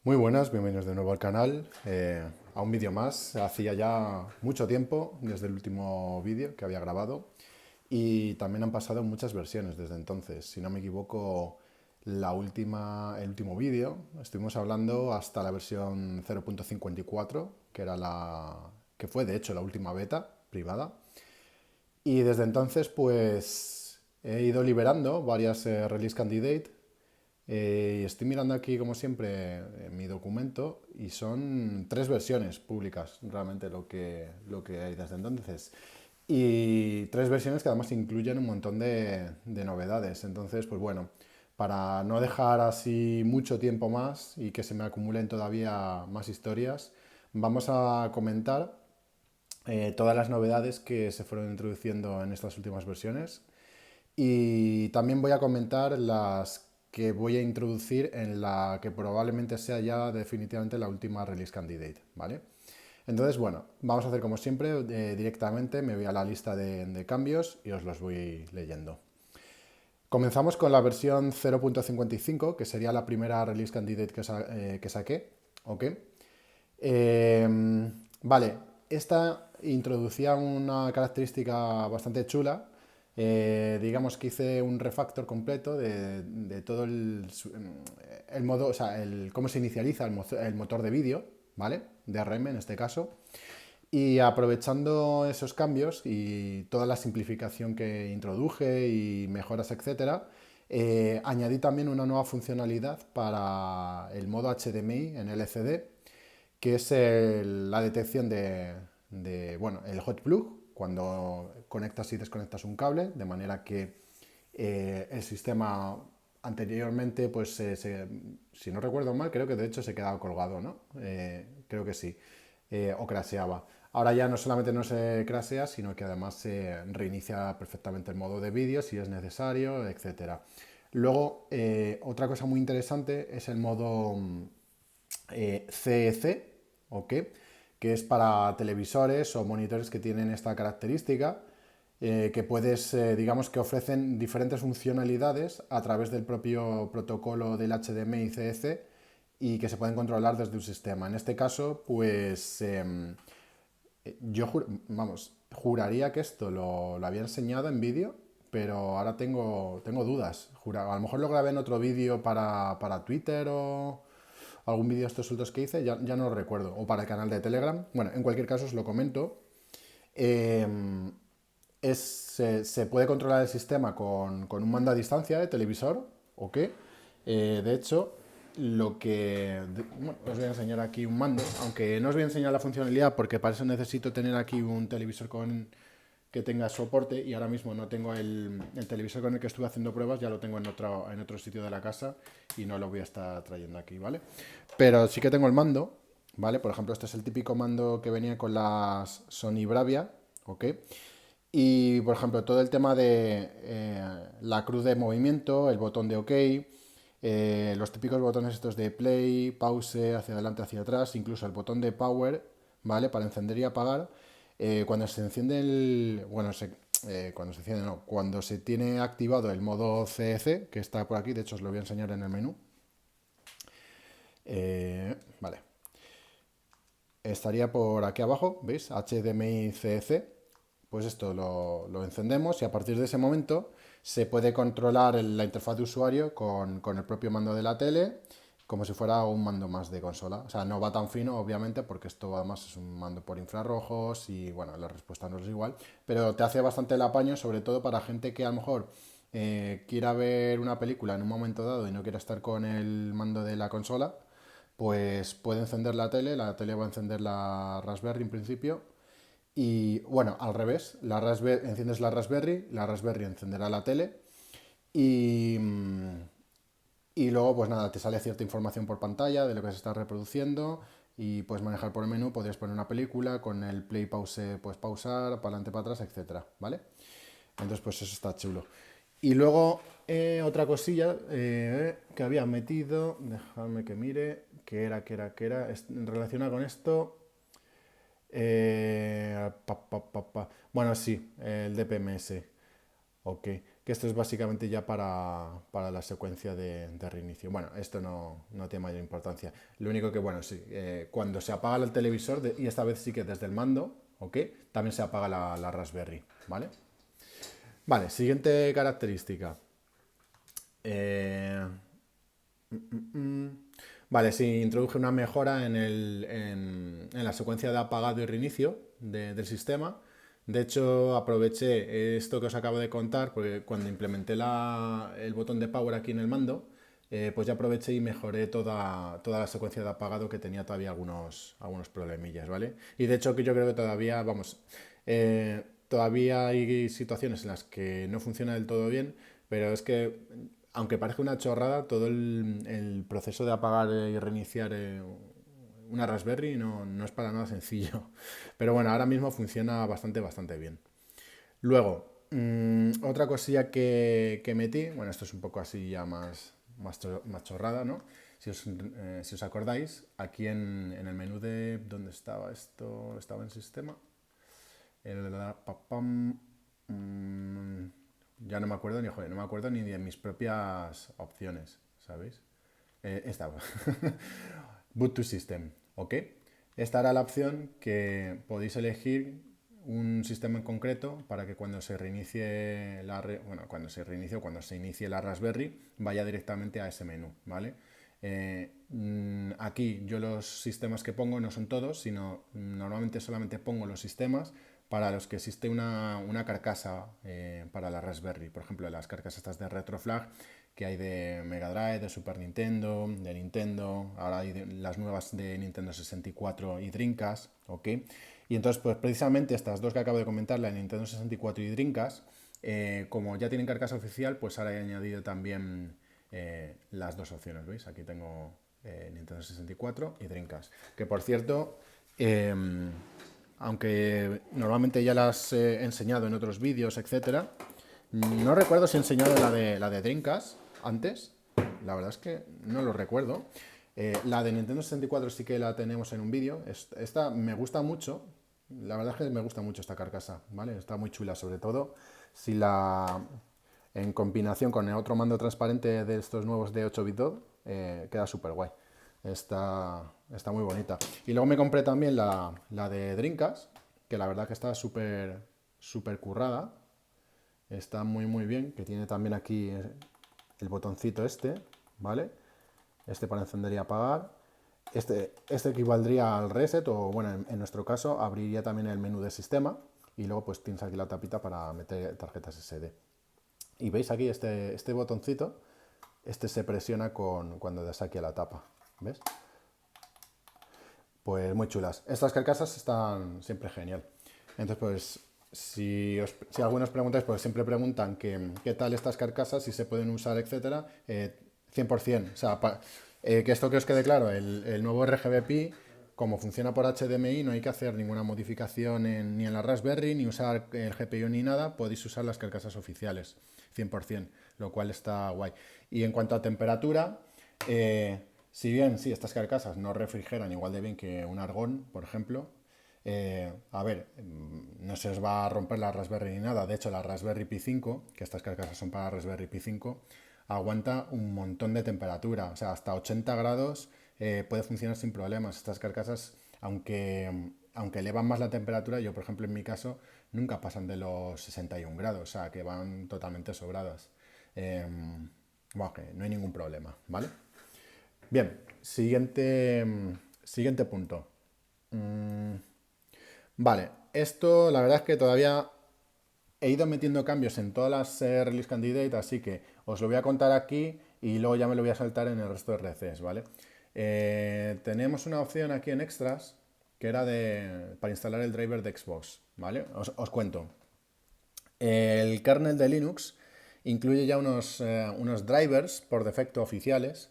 Muy buenas, bienvenidos de nuevo al canal, a un vídeo más. Hacía ya mucho tiempo desde el último vídeo que había grabado y también han pasado muchas versiones desde entonces. Si no me equivoco, el último vídeo estuvimos hablando hasta la versión 0.54, que fue de hecho la última beta privada. Y desde entonces pues he ido liberando varias release candidate. Estoy mirando aquí, como siempre, mi documento y son tres versiones públicas, realmente lo que hay desde entonces. Y tres versiones que además incluyen un montón de novedades. Entonces, pues bueno, para no dejar así mucho tiempo más y que se me acumulen todavía más historias, vamos a comentar todas las novedades que se fueron introduciendo en estas últimas versiones y también voy a comentar las que voy a introducir en la que probablemente sea ya definitivamente la última release candidate, ¿vale? Entonces, bueno, vamos a hacer como siempre, directamente me voy a la lista de cambios y os los voy leyendo. Comenzamos con la versión 0.55, que sería la primera release candidate que saqué, ¿ok? Vale, esta introducía una característica bastante chula. Digamos que hice un refactor completo de todo el modo, o sea, cómo se inicializa el motor de vídeo, ¿vale? De RM en este caso. Y aprovechando esos cambios y toda la simplificación que introduje y mejoras, etcétera, añadí también una nueva funcionalidad para el modo HDMI en LCD, que es la detección bueno, el hot plug, cuando conectas y desconectas un cable, de manera que el sistema anteriormente, pues si no recuerdo mal, creo que de hecho se quedaba colgado, ¿no? Creo que sí, o crasheaba. Ahora ya no solamente no se crashea, sino que además se reinicia perfectamente el modo de vídeo si es necesario, etcétera. Luego, otra cosa muy interesante es el modo CEC, ¿ok? Que es para televisores o monitores que tienen esta característica, que puedes, digamos que ofrecen diferentes funcionalidades a través del propio protocolo del HDMI CEC y que se pueden controlar desde un sistema. En este caso, pues vamos, juraría que esto lo había enseñado en vídeo, pero ahora tengo dudas. A lo mejor lo grabé en otro vídeo para Twitter o algún vídeo de estos sueltos que hice, ya no lo recuerdo, o para el canal de Telegram. Bueno, en cualquier caso os lo comento. Eh, se puede controlar el sistema con un mando a distancia de televisor, ¿ok? De hecho, bueno, os voy a enseñar aquí un mando, aunque no os voy a enseñar la funcionalidad porque para eso necesito tener aquí un televisor que tenga soporte y ahora mismo no tengo el televisor con el que estuve haciendo pruebas, ya lo tengo en otro sitio de la casa y no lo voy a estar trayendo aquí, ¿vale? Pero sí que tengo el mando, ¿vale? Por ejemplo, este es el típico mando que venía con las Sony Bravia, ¿ok? Y, por ejemplo, todo el tema de la cruz de movimiento, el botón de OK, los típicos botones estos de play, pause, hacia adelante, hacia atrás, incluso el botón de power, ¿vale? Para encender y apagar. Cuando se enciende cuando se enciende, no, cuando se tiene activado el modo CEC, que está por aquí, de hecho os lo voy a enseñar en el menú. Vale. Estaría por aquí abajo, ¿veis? HDMI CEC. Pues esto lo encendemos y a partir de ese momento se puede controlar la interfaz de usuario con el propio mando de la tele, como si fuera un mando más de consola. O sea, no va tan fino, obviamente, porque esto además es un mando por infrarrojos y bueno, la respuesta no es igual, pero te hace bastante el apaño, sobre todo para gente que a lo mejor quiera ver una película en un momento dado y no quiera estar con el mando de la consola, pues puede encender la tele va a encender la Raspberry en principio y bueno, al revés, enciendes la Raspberry encenderá la tele y, y luego pues nada, te sale cierta información por pantalla de lo que se está reproduciendo y puedes manejar por el menú, podrías poner una película, con el play pause puedes pausar, para adelante, para atrás, etcétera, ¿vale? Entonces pues eso está chulo. Y luego otra cosilla que había metido, dejadme que mire, que era, relacionada con esto. Bueno, sí, el DPMS. Ok. que esto es básicamente ya para la secuencia de reinicio. Bueno, esto no tiene mayor importancia. Lo único que, bueno, sí, cuando se apaga el televisor, y esta vez sí que desde el mando, ¿ok? También se apaga la Raspberry, ¿vale? Vale, siguiente característica. Eh, Vale, sí, introduje una mejora en la secuencia de apagado y reinicio del sistema. De hecho, aproveché esto que os acabo de contar, porque cuando implementé el botón de power aquí en el mando, pues ya aproveché y mejoré toda la secuencia de apagado, que tenía todavía algunos problemillas, ¿vale? Y de hecho que yo creo que todavía, vamos, todavía hay situaciones en las que no funciona del todo bien, pero es que, aunque parezca una chorrada, todo el proceso de apagar y reiniciar una Raspberry no es para nada sencillo. Pero bueno, ahora mismo funciona bastante bien. Luego, otra cosilla que metí, bueno, esto es un poco así ya más chorrada, ¿no? Si os acordáis, aquí en el menú de... ¿Dónde estaba esto? Estaba en sistema. Papam, ya no me acuerdo ni, joder, no me acuerdo ni de mis propias opciones, ¿sabéis? Estaba. Boot to System, ¿ok? Esta era la opción que podéis elegir un sistema en concreto para que cuando se reinicie cuando se reinicie o cuando se inicie la Raspberry vaya directamente a ese menú, ¿vale? Aquí yo los sistemas que pongo no son todos, sino normalmente solamente pongo los sistemas para los que existe una carcasa para la Raspberry. Por ejemplo, las carcasas estas de Retroflag que hay de Mega Drive, de Super Nintendo, de Nintendo, ahora hay las nuevas de Nintendo 64 y Dreamcast, ¿ok? Y entonces, pues precisamente estas dos que acabo de comentar, la de Nintendo 64 y Dreamcast, como ya tienen carcasa oficial, pues ahora he añadido también las dos opciones, ¿veis? Aquí tengo Nintendo 64 y Dreamcast. Que por cierto, aunque normalmente ya las he enseñado en otros vídeos, etcétera, no recuerdo si he enseñado la de Dreamcast antes. La verdad es que no lo recuerdo. La de Nintendo 64 sí que la tenemos en un vídeo. Esta me gusta mucho. La verdad es que me gusta mucho esta carcasa, ¿vale? Está muy chula, sobre todo si en combinación con el otro mando transparente de estos nuevos de 8 bit queda súper guay. Está muy bonita. Y luego me compré también la de Dreamcast, que la verdad que está súper currada. Está muy bien, que tiene también aquí el botoncito este, ¿vale? Este para encender y apagar. Este equivaldría al reset, o bueno, en nuestro caso abriría también el menú de sistema, y luego pues tienes aquí la tapita para meter tarjetas SD. Y veis aquí este botoncito, este se presiona cuando das aquí a la tapa, ¿ves? Pues muy chulas. Estas carcasas están siempre genial. Entonces, pues, si algunos preguntáis, pues siempre preguntan qué tal estas carcasas, si se pueden usar, etcétera. 100%. O sea, que esto que os quede claro, el nuevo RGB Pi, como funciona por HDMI, no hay que hacer ninguna modificación ni en la Raspberry, ni usar el GPIO ni nada. Podéis usar las carcasas oficiales, 100%, lo cual está guay. Y en cuanto a temperatura, si bien sí, estas carcasas no refrigeran igual de bien que un argón, por ejemplo, a ver, no se os va a romper la Raspberry ni nada. De hecho, la Raspberry Pi 5, que estas carcasas son para Raspberry Pi 5, aguanta un montón de temperatura. O sea, hasta 80 grados puede funcionar sin problemas. Estas carcasas, aunque elevan más la temperatura, yo, por ejemplo, en mi caso, nunca pasan de los 61 grados. O sea, que van totalmente sobradas. Bueno, que no hay ningún problema, ¿vale? Bien, siguiente punto. Vale, esto la verdad es que todavía he ido metiendo cambios en todas las release candidate, así que os lo voy a contar aquí y luego ya me lo voy a saltar en el resto de RCs, ¿vale? Tenemos una opción aquí en extras que era para instalar el driver de Xbox, ¿vale? Os cuento. El kernel de Linux incluye ya unos drivers por defecto oficiales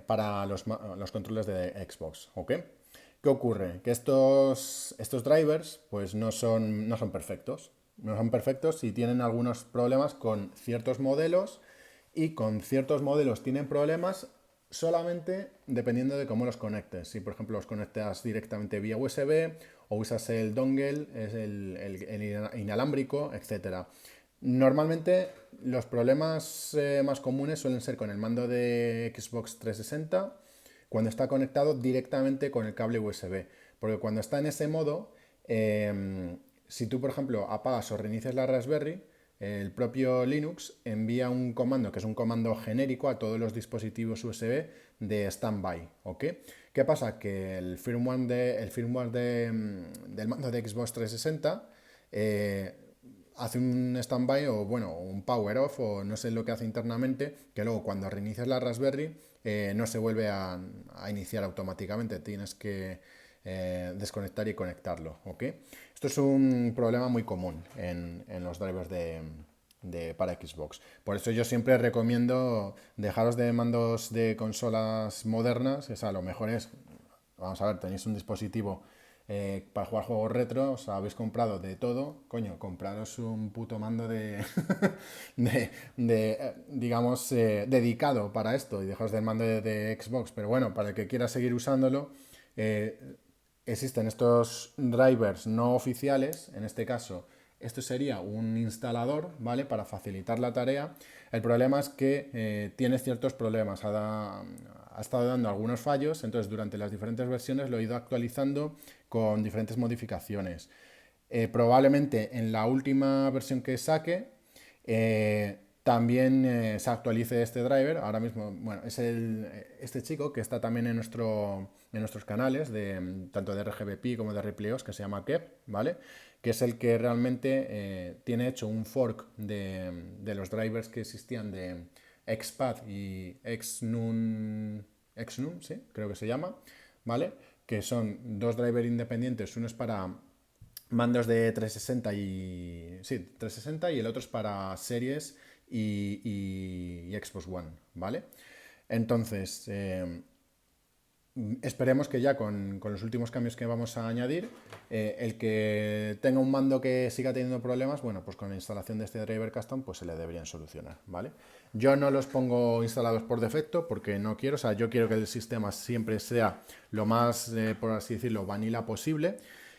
para los controles de Xbox, ¿ok? ¿Qué ocurre? Que estos drivers pues no son perfectos. No son perfectos y tienen algunos problemas con ciertos modelos, y con ciertos modelos tienen problemas solamente dependiendo de cómo los conectes. Si por ejemplo los conectas directamente vía USB o usas el dongle, es el inalámbrico, etcétera. Normalmente los problemas más comunes suelen ser con el mando de Xbox 360 cuando está conectado directamente con el cable USB. Porque cuando está en ese modo, si tú, por ejemplo, apagas o reinicias la Raspberry, el propio Linux envía un comando, que es un comando genérico a todos los dispositivos USB de standby, ¿ok? ¿Qué pasa? Que del mando de Xbox 360 hace un standby o bueno, un power off o no sé lo que hace internamente, que luego cuando reinicias la Raspberry no se vuelve a iniciar automáticamente, tienes que desconectar y conectarlo, ¿ok? Esto es un problema muy común en los drivers para Xbox. Por eso yo siempre recomiendo dejaros de mandos de consolas modernas, o sea, lo mejor es, vamos a ver, tenéis un dispositivo para jugar juegos retro, os habéis comprado de todo, coño, compraros un puto mando digamos, dedicado para esto y dejaos del mando de Xbox, pero bueno, para el que quiera seguir usándolo, eh, existen estos drivers no oficiales, en este caso, esto sería un instalador, ¿vale? Para facilitar la tarea. El problema es que tiene ciertos problemas, ha estado dando algunos fallos, entonces durante las diferentes versiones lo he ido actualizando con diferentes modificaciones. Probablemente en la última versión que saque también se actualice este driver. Ahora mismo, bueno, es este chico que está también en nuestros canales, tanto de RGBP como de ReplayOS, que se llama Kev, ¿vale? Que es el que realmente tiene hecho un fork de los drivers que existían de XPath y XNUN, sí, creo que se llama, ¿vale? Que son dos drivers independientes, uno es para mandos de 360 y el otro es para series y Xbox One, ¿vale? Entonces, esperemos que ya con los últimos cambios que vamos a añadir, el que tenga un mando que siga teniendo problemas, bueno, pues con la instalación de este driver custom, pues se le deberían solucionar, ¿vale? Yo no los pongo instalados por defecto porque no quiero, o sea, yo quiero que el sistema siempre sea lo más, por así decirlo, vanilla posible.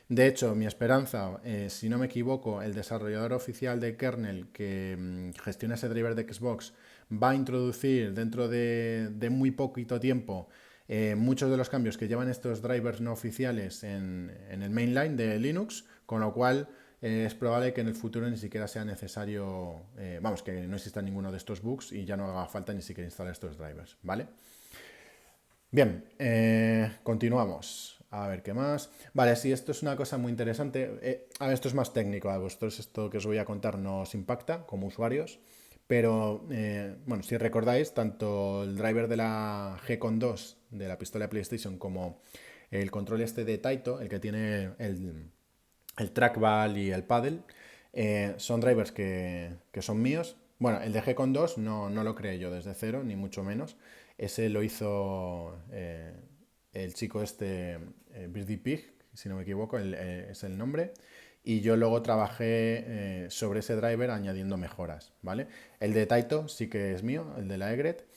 De hecho, mi esperanza, si no me equivoco, el desarrollador oficial de kernel que gestiona ese driver de Xbox va a introducir dentro de muy poquito tiempo muchos de los cambios que llevan estos drivers no oficiales en el mainline de Linux, con lo cual es probable que en el futuro ni siquiera sea necesario, vamos, que no exista ninguno de estos bugs y ya no haga falta ni siquiera instalar estos drivers, ¿vale? Bien, continuamos. A ver, ¿qué más? Vale, sí, esto es una cosa muy interesante. A ver, esto es más técnico. A vosotros esto que os voy a contar no os impacta como usuarios. Pero, bueno, si recordáis, tanto el driver de la G-Con 2 de la pistola de PlayStation como el control este de Taito, el que tiene el trackball y el paddle, son drivers que son míos. Bueno, el de G-Con 2 no lo creé yo desde cero, ni mucho menos. Ese lo hizo el chico este, Birdie Pig, si no me equivoco, es el nombre. Y yo luego trabajé sobre ese driver añadiendo mejoras, ¿vale? El de Taito sí que es mío, el de la Egret.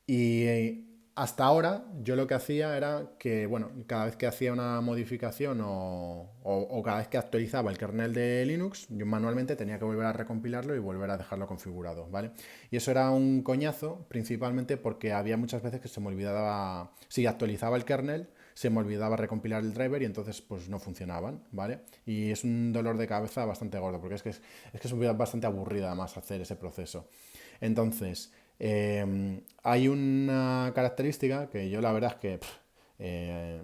Y hasta ahora yo lo que hacía era que, bueno, cada vez que hacía una modificación o cada vez que actualizaba el kernel de Linux, yo manualmente tenía que volver a recompilarlo y volver a dejarlo configurado, ¿vale? Y eso era un coñazo, principalmente porque había muchas veces que se me olvidaba, si actualizaba el kernel, se me olvidaba recompilar el driver y entonces pues no funcionaban, ¿vale? Y es un dolor de cabeza bastante gordo, porque es bastante aburrida además hacer ese proceso. Entonces, hay una característica que yo la verdad es que eh,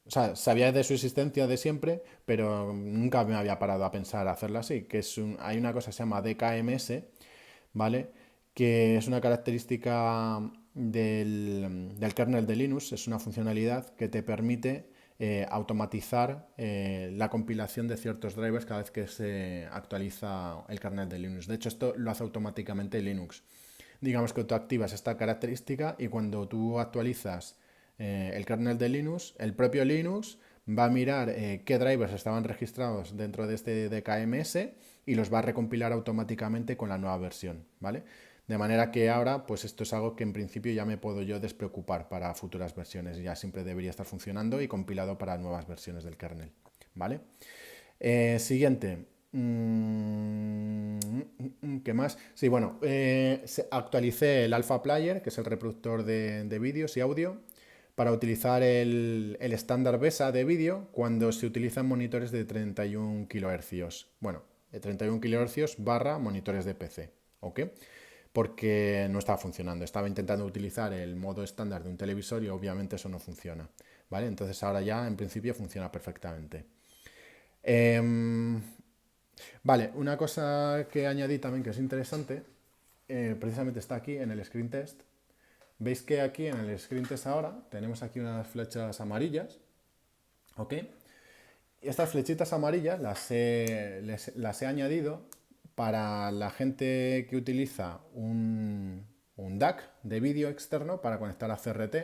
o sea, sabía de su existencia de siempre, pero nunca me había parado a pensar hacerlo así, que hay una cosa que se llama DKMS, ¿vale? Que es una característica del kernel de Linux, es una funcionalidad que te permite automatizar la compilación de ciertos drivers cada vez que se actualiza el kernel de Linux. De hecho, esto lo hace automáticamente Linux. Digamos que tú activas esta característica y cuando tú actualizas el kernel de Linux, el propio Linux va a mirar qué drivers estaban registrados dentro de este DKMS y los va a recompilar automáticamente con la nueva versión, ¿vale? De manera que ahora, pues esto es algo que en principio ya me puedo yo despreocupar para futuras versiones. Ya siempre debería estar funcionando y compilado para nuevas versiones del kernel, ¿vale? Siguiente. ¿Qué más? Sí, bueno, actualicé el Alpha Player, que es el reproductor de vídeos y audio, para utilizar el estándar BESA de vídeo cuando se utilizan monitores de 31 kHz. Bueno, de 31 kHz barra monitores de PC, ¿ok? Porque no estaba funcionando. Estaba intentando utilizar el modo estándar de un televisor y obviamente eso no funciona, ¿vale? Entonces ahora ya en principio funciona perfectamente. Em, Vale, una cosa que añadí también que es interesante, precisamente está aquí en el screen test. Veis que aquí en el screen test ahora tenemos aquí unas flechas amarillas, ¿ok? Y estas flechitas amarillas las he añadido para la gente que utiliza un DAC de vídeo externo para conectar a CRT,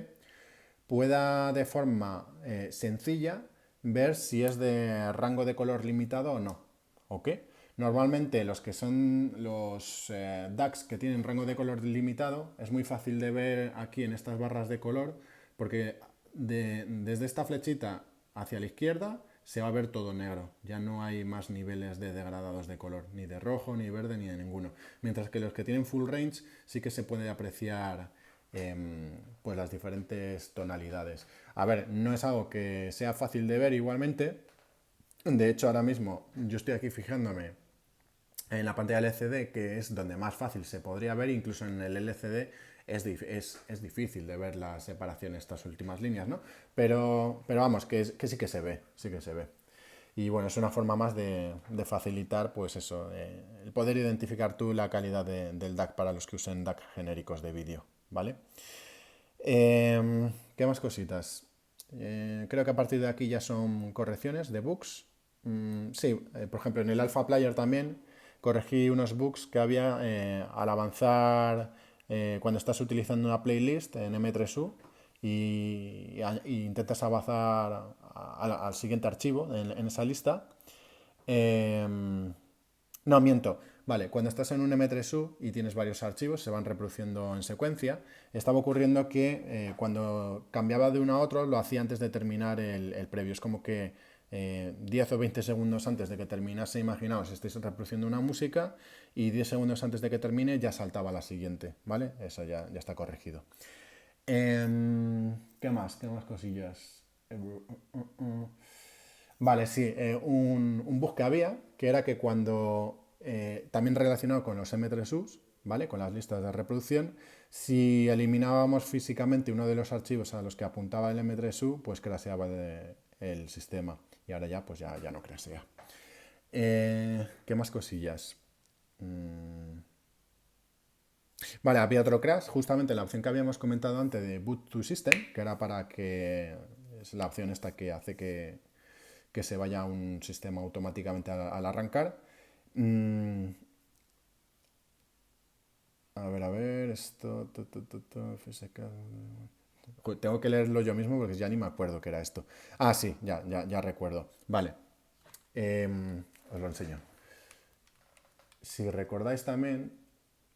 pueda de forma sencilla ver si es de rango de color limitado o no. ¿Ok? Normalmente los que son los DACs que tienen rango de color limitado es muy fácil de ver aquí en estas barras de color porque desde esta flechita hacia la izquierda se va a ver todo negro. Ya no hay más niveles de degradados de color, ni de rojo, ni verde, ni de ninguno. Mientras que los que tienen full range sí que se puede apreciar pues las diferentes tonalidades. A ver, no es algo que sea fácil de ver igualmente. De hecho, ahora mismo yo estoy aquí fijándome en la pantalla LCD, que es donde más fácil se podría ver, incluso en el LCD es difícil de ver la separación, estas últimas líneas, ¿no? Pero vamos, que sí que se ve, sí que se ve. Y bueno, es una forma más de facilitar, pues eso, el poder identificar tú la calidad del DAC para los que usen DAC genéricos de vídeo, ¿vale? ¿Qué más cositas? Creo que a partir de aquí ya son correcciones de bugs. Sí, por ejemplo, en el Alpha Player también corregí unos bugs que había al avanzar cuando estás utilizando una playlist en M3U y intentas avanzar al siguiente archivo en esa lista. No, miento. Vale, cuando estás en un M3U y tienes varios archivos, se van reproduciendo en secuencia. Estaba ocurriendo que cuando cambiaba de uno a otro, lo hacía antes de terminar el previo. Es como que 10 o 20 segundos antes de que terminase, imaginaos, estáis reproduciendo una música y 10 segundos antes de que termine ya saltaba la siguiente, ¿vale? Eso ya está corregido. ¿Qué más? ¿Qué más cosillas? Vale, sí, un bug que había, que era que cuando, también relacionado con los M3Us, ¿vale? Con las listas de reproducción, si eliminábamos físicamente uno de los archivos a los que apuntaba el M3U, pues crasheaba el sistema. Y ahora ya, pues ya no crashea. ¿Qué más cosillas? Vale, había otro crash, justamente la opción que habíamos comentado antes de Boot to System, que era para que es la opción esta que hace que se vaya a un sistema automáticamente al arrancar. A ver, esto. Tengo que leerlo yo mismo porque ya ni me acuerdo qué era esto. Ah, sí, ya recuerdo. Vale, os lo enseño. Si recordáis también,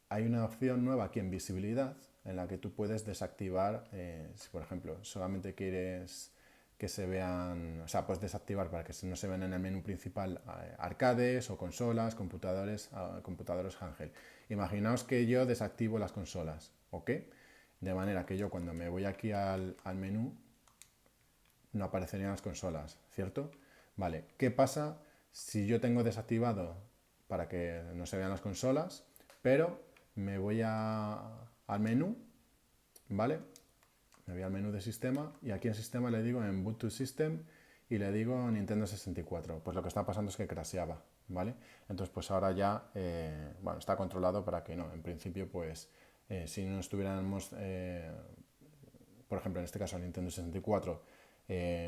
hay una opción nueva aquí en visibilidad en la que tú puedes desactivar, si por ejemplo solamente quieres que se vean, o sea, puedes desactivar para que no se vean en el menú principal arcades o consolas, computadores handheld. Imaginaos que yo desactivo las consolas, ¿ok? De manera que yo cuando me voy aquí al menú no aparecerían las consolas, ¿cierto? Vale, ¿qué pasa si yo tengo desactivado para que no se vean las consolas, pero me voy al menú, ¿vale? Me voy al menú de sistema y aquí en sistema le digo en Boot to System y le digo Nintendo 64. Pues lo que está pasando es que crasheaba, ¿vale? Entonces pues ahora ya, bueno, está controlado para que no. En principio pues si no estuviéramos, por ejemplo en este caso Nintendo 64,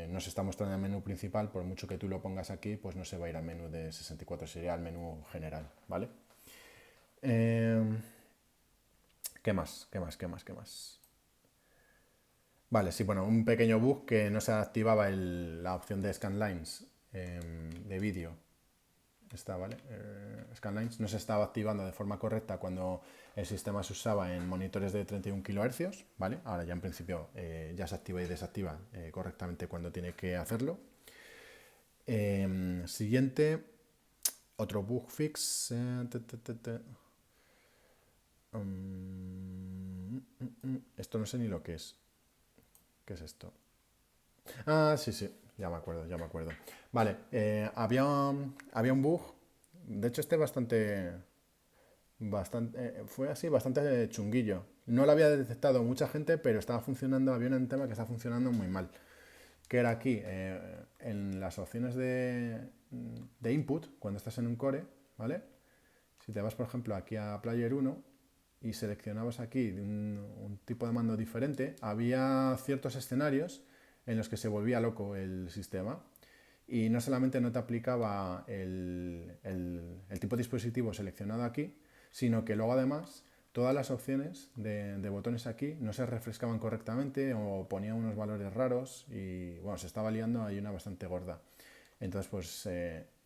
nos está mostrando el menú principal, por mucho que tú lo pongas aquí, pues no se va a ir al menú de 64, sería al menú general, ¿vale? ¿Qué más? ¿Qué más? Vale, sí, bueno, un pequeño bug que no se activaba la opción de scanlines de vídeo. Está, ¿vale? Scanlines no se estaba activando de forma correcta cuando el sistema se usaba en monitores de 31 kHz, ¿vale? Ahora ya en principio ya se activa y desactiva correctamente cuando tiene que hacerlo. Siguiente. Otro bug fix. Esto no sé ni lo que es. ¿Qué es esto? Ah, sí, sí, ya me acuerdo, ya me acuerdo. Vale, había un bug. De hecho, fue así, bastante chunguillo. No lo había detectado mucha gente, pero estaba funcionando, había un tema que estaba funcionando muy mal. Que era aquí, en las opciones de input, cuando estás en un core, ¿vale? Si te vas, por ejemplo, aquí a Player 1 y seleccionabas aquí de un tipo de mando diferente, había ciertos escenarios en los que se volvía loco el sistema. Y no solamente no te aplicaba el tipo de dispositivo seleccionado aquí, sino que luego además todas las opciones de botones aquí no se refrescaban correctamente o ponían unos valores raros y bueno, se estaba liando ahí una bastante gorda. Entonces, pues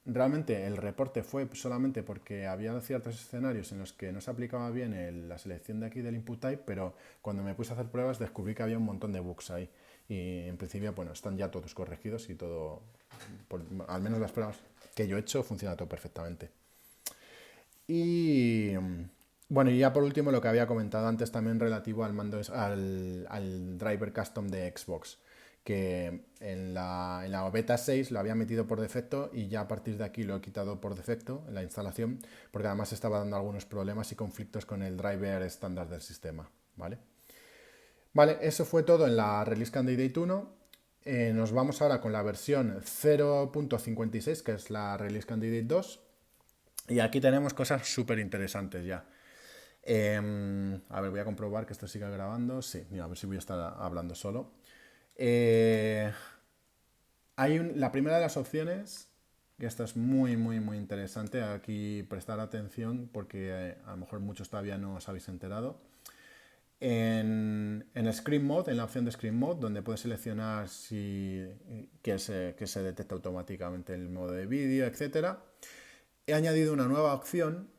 realmente el reporte fue solamente porque había ciertos escenarios en los que no se aplicaba bien la selección de aquí del input type, pero cuando me puse a hacer pruebas descubrí que había un montón de bugs ahí. Y en principio, bueno, están ya todos corregidos y todo, al menos las pruebas que yo he hecho, funciona todo perfectamente. Y bueno, y ya por último lo que había comentado antes también relativo al mando, al driver custom de Xbox, que en la beta 6 lo había metido por defecto y ya a partir de aquí lo he quitado por defecto en la instalación, porque además estaba dando algunos problemas y conflictos con el driver estándar del sistema, ¿vale? Vale, eso fue todo en la Release Candidate 1. Nos vamos ahora con la versión 0.56, que es la Release Candidate 2. Y aquí tenemos cosas súper interesantes ya. A ver, voy a comprobar que esto siga grabando. Sí, mira, a ver si voy a estar hablando solo. Eh, la primera de las opciones, que esta es muy, muy, muy interesante. Aquí prestar atención porque a lo mejor muchos todavía no os habéis enterado. En Screen Mode, en la opción de Screen Mode, donde puedes seleccionar que se detecta automáticamente el modo de vídeo, etc. He añadido una nueva opción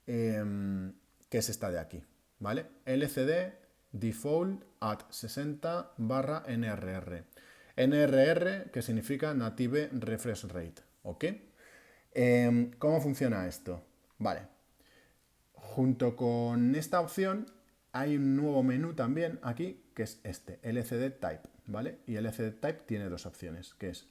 que es esta de aquí, ¿vale? LCD Default at 60/NRR. NRR, que significa Native Refresh Rate, ¿ok? ¿Cómo funciona esto? Vale, junto con esta opción hay un nuevo menú también aquí, que es este, LCD Type, ¿vale? Y LCD Type tiene dos opciones, que es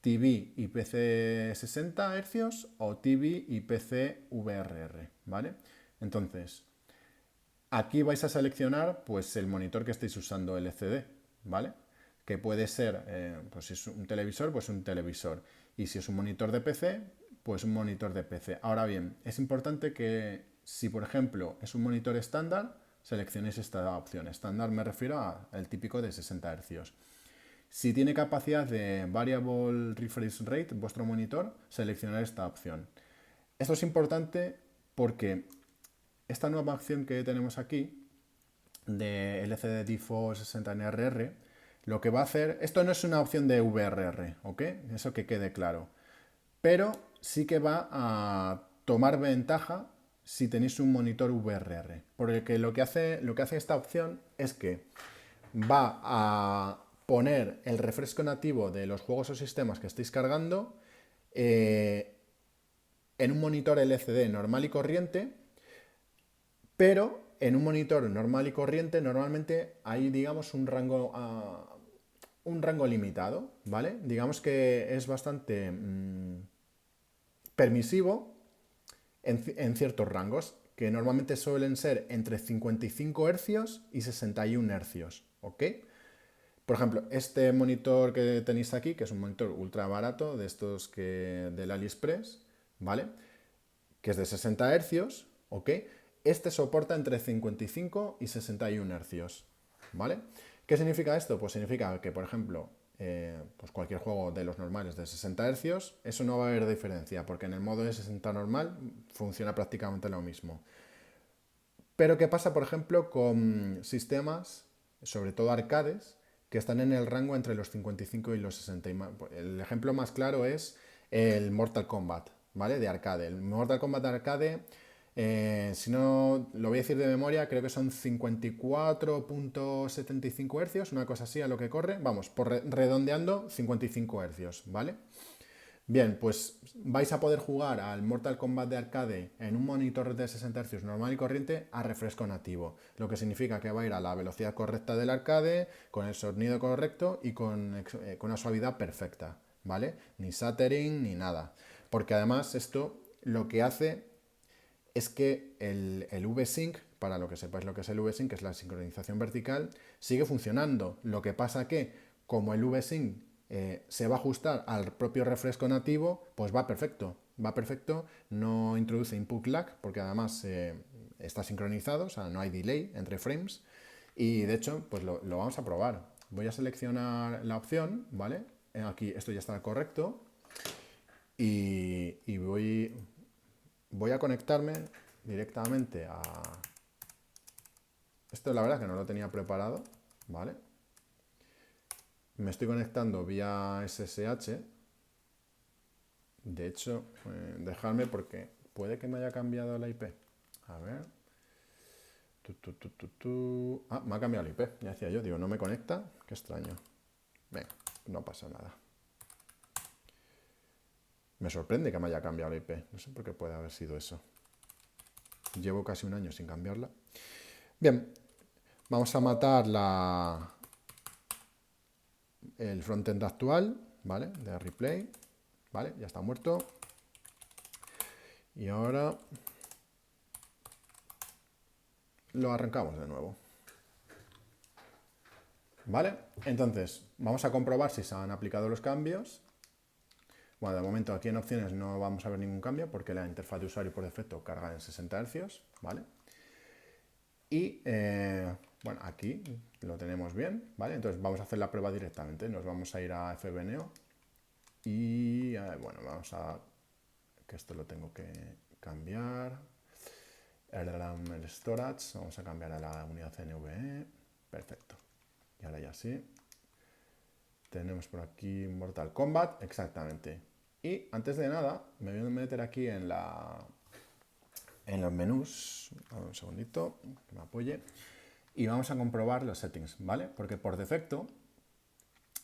TV y PC 60 Hz o TV y PC VRR, ¿vale? Entonces, aquí vais a seleccionar pues el monitor que estéis usando LCD, ¿vale? Que puede ser, pues si es un televisor, pues un televisor. Y si es un monitor de PC, pues un monitor de PC. Ahora bien, es importante que si por ejemplo es un monitor estándar, seleccionéis esta opción. Estándar me refiero al típico de 60 Hz. Si tiene capacidad de Variable Refresh Rate, vuestro monitor, seleccionar esta opción. Esto es importante porque esta nueva opción que tenemos aquí de LCD Default 60NRR, lo que va a hacer, esto no es una opción de VRR, ¿ok? Eso que quede claro. Pero sí que va a tomar ventaja si tenéis un monitor VRR. Porque lo que hace esta opción es que va a poner el refresco nativo de los juegos o sistemas que estéis cargando en un monitor LCD normal y corriente, pero en un monitor normal y corriente normalmente hay, digamos, un rango limitado, ¿vale? Digamos que es bastante permisivo en ciertos rangos, que normalmente suelen ser entre 55 Hz y 61 Hz, ¿ok? Por ejemplo, este monitor que tenéis aquí, que es un monitor ultra barato, de estos del AliExpress, ¿vale? Que es de 60 Hz, ¿ok? Este soporta entre 55 y 61 Hz, ¿vale? ¿Qué significa esto? Pues significa que, por ejemplo, pues cualquier juego de los normales de 60 Hz, eso no va a haber diferencia, porque en el modo de 60 normal funciona prácticamente lo mismo. Pero ¿qué pasa, por ejemplo, con sistemas, sobre todo arcades, que están en el rango entre los 55 y los 60? El ejemplo más claro es el Mortal Kombat, ¿vale? De arcade. El Mortal Kombat de arcade, si no lo voy a decir de memoria, creo que son 54.75 Hz, una cosa así a lo que corre. Vamos, redondeando 55 Hz, ¿vale? Bien, pues vais a poder jugar al Mortal Kombat de arcade en un monitor de 60 Hz normal y corriente a refresco nativo, lo que significa que va a ir a la velocidad correcta del arcade, con el sonido correcto y con una suavidad perfecta, ¿vale? Ni stuttering ni nada. Porque además esto lo que hace es que el V-Sync, para lo que sepáis lo que es el V-Sync, que es la sincronización vertical, sigue funcionando. Lo que pasa que, como el V-Sync se va a ajustar al propio refresco nativo, pues va perfecto. Va perfecto, no introduce input lag, porque además está sincronizado, o sea, no hay delay entre frames. Y de hecho, pues lo vamos a probar. Voy a seleccionar la opción, ¿vale? Aquí esto ya está correcto. Y voy a conectarme directamente a... Esto la verdad que no lo tenía preparado, ¿vale? Me estoy conectando vía SSH. De hecho, dejadme porque puede que me haya cambiado la IP. A ver. Ah, me ha cambiado la IP. Ya decía yo, digo, no me conecta. Qué extraño. Venga, no pasa nada. Me sorprende que me haya cambiado la IP. No sé por qué puede haber sido eso. Llevo casi un año sin cambiarla. Bien, vamos a matar el frontend actual, ¿vale? De replay, ¿vale? Ya está muerto. Y ahora lo arrancamos de nuevo. ¿Vale? Entonces, vamos a comprobar si se han aplicado los cambios. Bueno, de momento aquí en opciones no vamos a ver ningún cambio porque la interfaz de usuario por defecto carga en 60 Hz, ¿vale? Y bueno, aquí lo tenemos bien, ¿vale? Entonces vamos a hacer la prueba directamente. Nos vamos a ir a FBNeo y bueno, vamos a... que esto lo tengo que cambiar. El storage, vamos a cambiar a la unidad NVE. Perfecto. Y ahora ya sí. Tenemos por aquí Mortal Kombat, exactamente. Y antes de nada, me voy a meter aquí en los menús. Un segundito, que me apoye. Y vamos a comprobar los settings, ¿vale? Porque por defecto,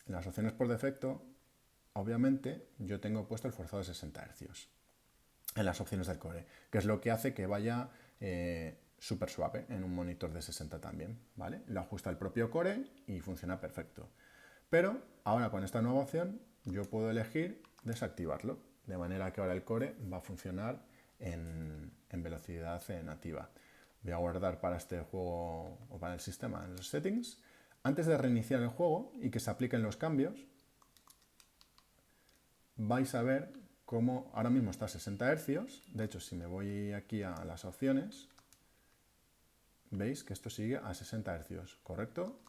en las opciones por defecto, obviamente yo tengo puesto el forzado de 60 Hz en las opciones del core, que es lo que hace que vaya súper suave en un monitor de 60 también, ¿vale? Lo ajusta el propio core y funciona perfecto. Pero ahora con esta nueva opción yo puedo elegir desactivarlo, de manera que ahora el core va a funcionar en velocidad nativa. Voy a guardar para este juego o para el sistema en los settings. Antes de reiniciar el juego y que se apliquen los cambios, vais a ver cómo ahora mismo está a 60 Hz. De hecho, si me voy aquí a las opciones, veis que esto sigue a 60 Hz, ¿correcto?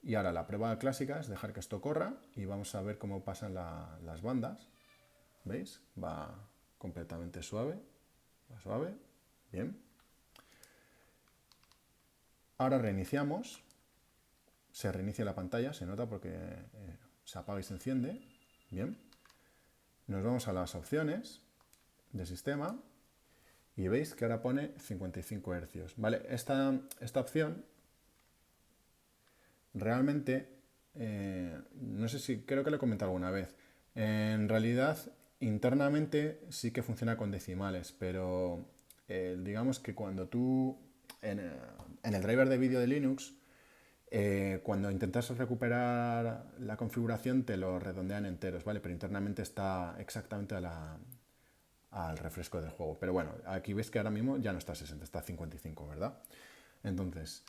Y ahora la prueba clásica es dejar que esto corra y vamos a ver cómo pasan las bandas. ¿Veis? Va completamente suave. Va suave. Bien. Ahora reiniciamos. Se reinicia la pantalla, se nota porque se apaga y se enciende. Bien. Nos vamos a las opciones de sistema y veis que ahora pone 55 Hz. ¿Vale? Esta opción realmente, no sé si, creo que lo he comentado alguna vez. En realidad, internamente sí que funciona con decimales, pero digamos que cuando tú, en el driver de vídeo de Linux, cuando intentas recuperar la configuración te lo redondean enteros, ¿vale? Pero internamente está exactamente al refresco del juego. Pero bueno, aquí ves que ahora mismo ya no está a 60, está a 55, ¿verdad? Entonces,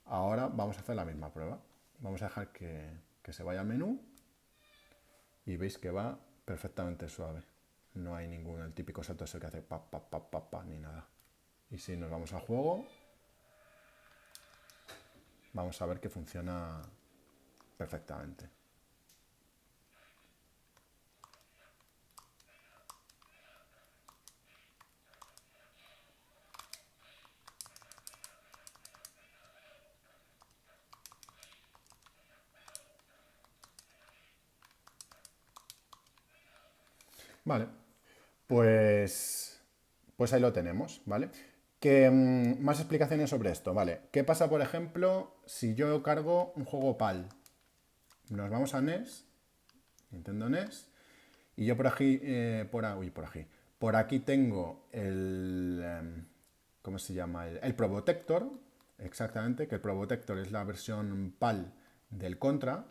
ahora vamos a hacer la misma prueba. Vamos a dejar que se vaya al menú y veis que va perfectamente suave. No hay ningún, el típico salto ese que hace pa, pa, pa, pa, pa, ni nada. Y si nos vamos al juego, vamos a ver que funciona perfectamente. Vale, pues ahí lo tenemos, ¿vale? Más explicaciones sobre esto, ¿vale? ¿Qué pasa, por ejemplo, si yo cargo un juego PAL? Nos vamos a NES, Nintendo NES, Y yo por aquí, por aquí tengo ¿cómo se llama? El Probotector, exactamente, que el Probotector es la versión PAL del Contra.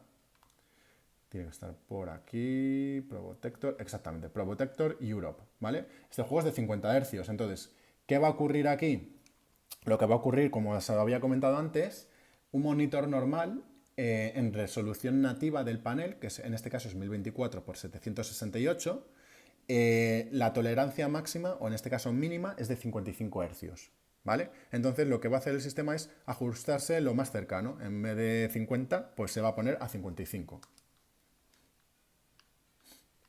Tiene que estar por aquí, Probotector, exactamente, Probotector Europe, ¿vale? Este juego es de 50 Hz, entonces, ¿qué va a ocurrir aquí? Lo que va a ocurrir, como os había comentado antes, un monitor normal en resolución nativa del panel, que en este caso es 1024 por 768, la tolerancia máxima, o en este caso mínima, es de 55 Hz. ¿Vale? Entonces lo que va a hacer el sistema es ajustarse lo más cercano. En vez de 50, pues se va a poner a 55.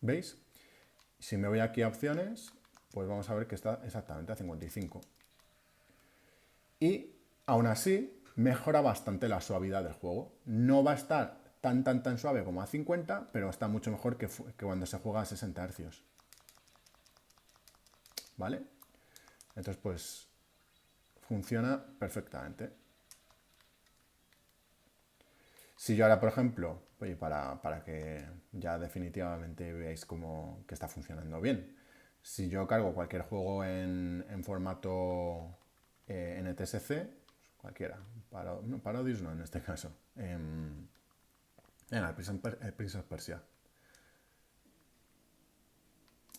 ¿Veis? Si me voy aquí a opciones, pues vamos a ver que está exactamente a 55. Y aún así, mejora bastante la suavidad del juego. No va a estar tan suave como a 50, pero está mucho mejor que cuando se juega a 60 Hz. ¿Vale? Entonces, pues, funciona perfectamente. Si yo ahora, por ejemplo, oye, para que ya definitivamente veáis que está funcionando bien, si yo cargo cualquier juego en formato NTSC, cualquiera, Parodius no en este caso, venga, el Prince of Persia.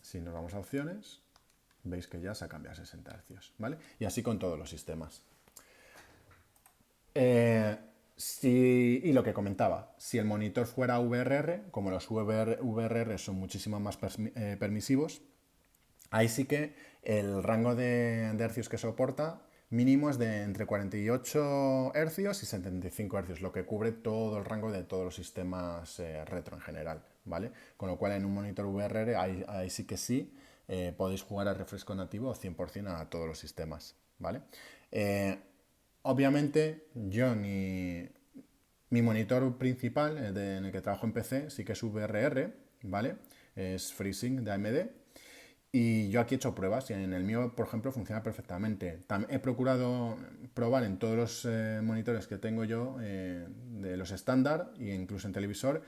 Si nos vamos a opciones, veis que ya se ha cambiado a 60 Hz, ¿vale? Y así con todos los sistemas. Y lo que comentaba, si el monitor fuera VRR, como los VRR son muchísimo más permisivos, ahí sí que el rango de hercios que soporta mínimo es de entre 48 hercios y 75 hercios, lo que cubre todo el rango de todos los sistemas retro en general, ¿vale? Con lo cual en un monitor VRR ahí sí que podéis jugar a refresco nativo 100% a todos los sistemas, ¿vale? Obviamente yo mi monitor principal en el que trabajo en PC sí que es VRR, ¿vale? Es FreeSync de AMD. Y yo aquí he hecho pruebas y en el mío, por ejemplo, funciona perfectamente. He procurado probar en todos los monitores que tengo yo, de los estándar e incluso en televisor,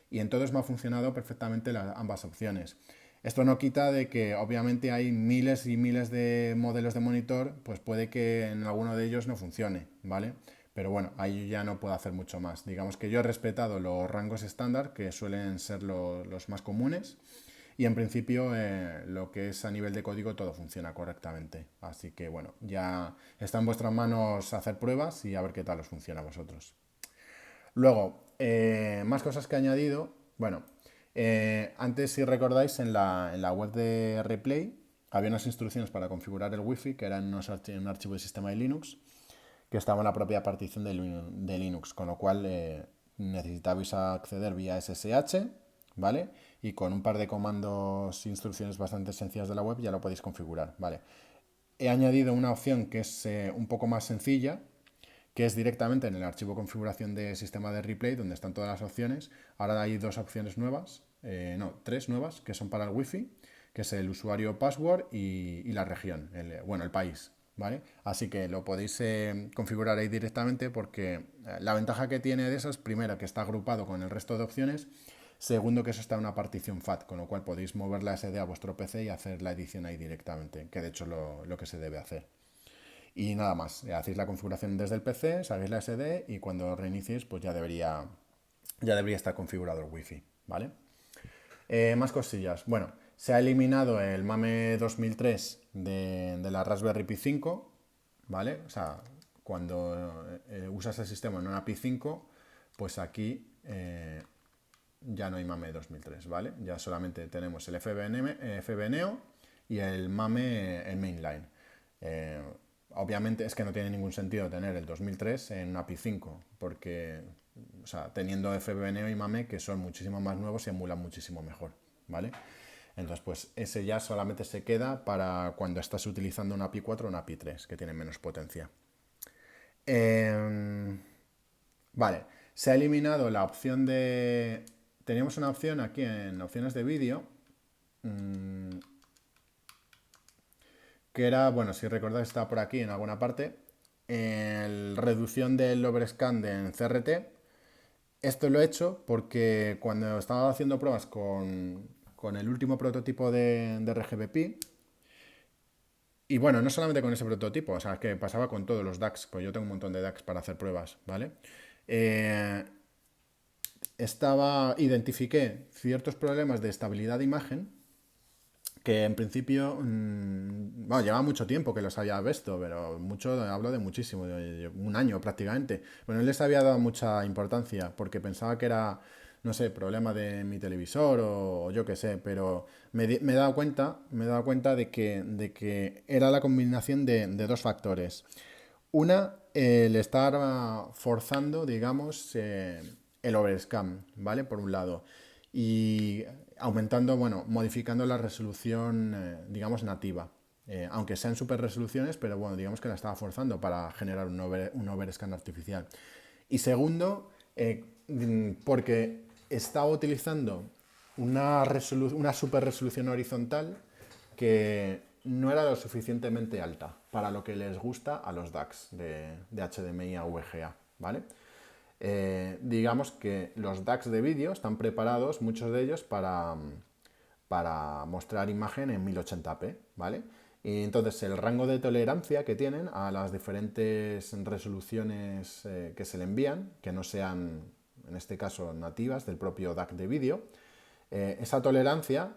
y en todos me ha funcionado perfectamente ambas opciones. Esto no quita de que obviamente hay miles y miles de modelos de monitor, pues puede que en alguno de ellos no funcione, ¿vale? Pero bueno, ahí ya no puedo hacer mucho más. Digamos que yo he respetado los rangos estándar, que suelen ser los más comunes, y en principio lo que es a nivel de código todo funciona correctamente. Así que bueno, ya está en vuestras manos hacer pruebas y a ver qué tal os funciona a vosotros. Luego, más cosas que he añadido. Bueno, antes si recordáis en la web de Replay había unas instrucciones para configurar el Wi-Fi que eran un archivo de sistema de Linux que estaba en la propia partición de Linux, con lo cual necesitabais acceder vía SSH, ¿vale? Y con un par de comandos e instrucciones bastante sencillas de la web ya lo podéis configurar, ¿vale? He añadido una opción que es un poco más sencilla, que es directamente en el archivo configuración de sistema de Replay, donde están todas las opciones. Ahora hay dos opciones nuevas, tres nuevas, que son para el Wi-Fi, que es el usuario password y la región, el país, ¿vale? Así que lo podéis configurar ahí directamente porque la ventaja que tiene de eso es, primero, que está agrupado con el resto de opciones, segundo, que eso está en una partición FAT, con lo cual podéis mover la SD a vuestro PC y hacer la edición ahí directamente, que de hecho es lo que se debe hacer. Y nada más, hacéis la configuración desde el PC, sacáis la SD y cuando reiniciéis pues ya debería estar configurado el Wi-Fi, ¿vale? Más cosillas. Bueno, se ha eliminado el MAME 2003 de la Raspberry Pi 5, ¿vale? O sea, cuando usas el sistema en una Pi 5, pues aquí ya no hay MAME 2003, ¿vale? Ya solamente tenemos el FBNEO y el MAME en mainline. Obviamente es que no tiene ningún sentido tener el 2003 en una Pi 5, porque, o sea, teniendo FBNEO y MAME que son muchísimo más nuevos y emulan muchísimo mejor, ¿vale? Entonces, pues ese ya solamente se queda para cuando estás utilizando una Pi 4 o una Pi 3, que tienen menos potencia. Vale, se ha eliminado la opción de... Teníamos una opción aquí en opciones de vídeo, que era, bueno, si recordáis está por aquí en alguna parte, el reducción del overscan en CRT. Esto lo he hecho porque cuando estaba haciendo pruebas con con el último prototipo de RGB-Pi. Y bueno, no solamente con ese prototipo, o sea, es que pasaba con todos los DACs, pues yo tengo un montón de DACs para hacer pruebas, ¿vale? Eh, Identifiqué ciertos problemas de estabilidad de imagen que en principio, bueno, lleva mucho tiempo que los había visto, pero mucho, hablo de muchísimo, de un año prácticamente. Bueno, no les había dado mucha importancia porque pensaba que era, no sé, problema de mi televisor o yo qué sé, pero me he dado cuenta, de que era la combinación de dos factores. Una, el estar forzando, digamos, el overscan, ¿vale? Por un lado. Y aumentando, bueno, modificando la resolución, digamos, nativa. Aunque sean super resoluciones, pero bueno, digamos que la estaba forzando para generar un overscan artificial. Y segundo, porque estaba utilizando una super resolución horizontal que no era lo suficientemente alta para lo que les gusta a los DACs de HDMI a VGA, ¿vale? Digamos que los DACs de vídeo están preparados, muchos de ellos, para mostrar imagen en 1080p, ¿vale? Y entonces el rango de tolerancia que tienen a las diferentes resoluciones que se le envían, que no sean, en este caso, nativas del propio DAC de vídeo, esa tolerancia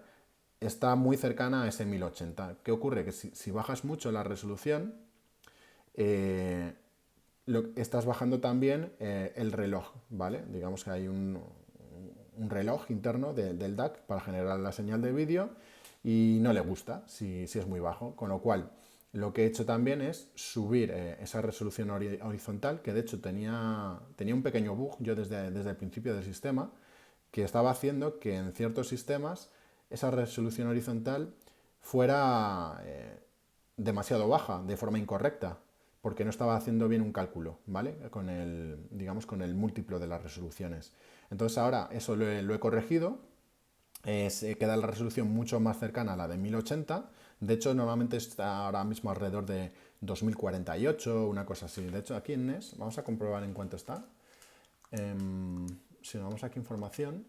está muy cercana a ese 1080. ¿Qué ocurre? Que si bajas mucho la resolución, eh, estás bajando también el reloj, ¿vale? Digamos que hay un reloj interno del DAC para generar la señal de vídeo y no le gusta si es muy bajo, con lo cual lo que he hecho también es subir esa resolución horizontal, que de hecho tenía un pequeño bug yo desde el principio del sistema, que estaba haciendo que en ciertos sistemas esa resolución horizontal fuera demasiado baja, de forma incorrecta, porque no estaba haciendo bien un cálculo, ¿vale? Digamos, con el múltiplo de las resoluciones. Entonces ahora eso lo he corregido, se queda la resolución mucho más cercana a la de 1080. De hecho, normalmente está ahora mismo alrededor de 2048, una cosa así. De hecho, aquí en NES, vamos a comprobar en cuánto está. Si nos vamos aquí a información.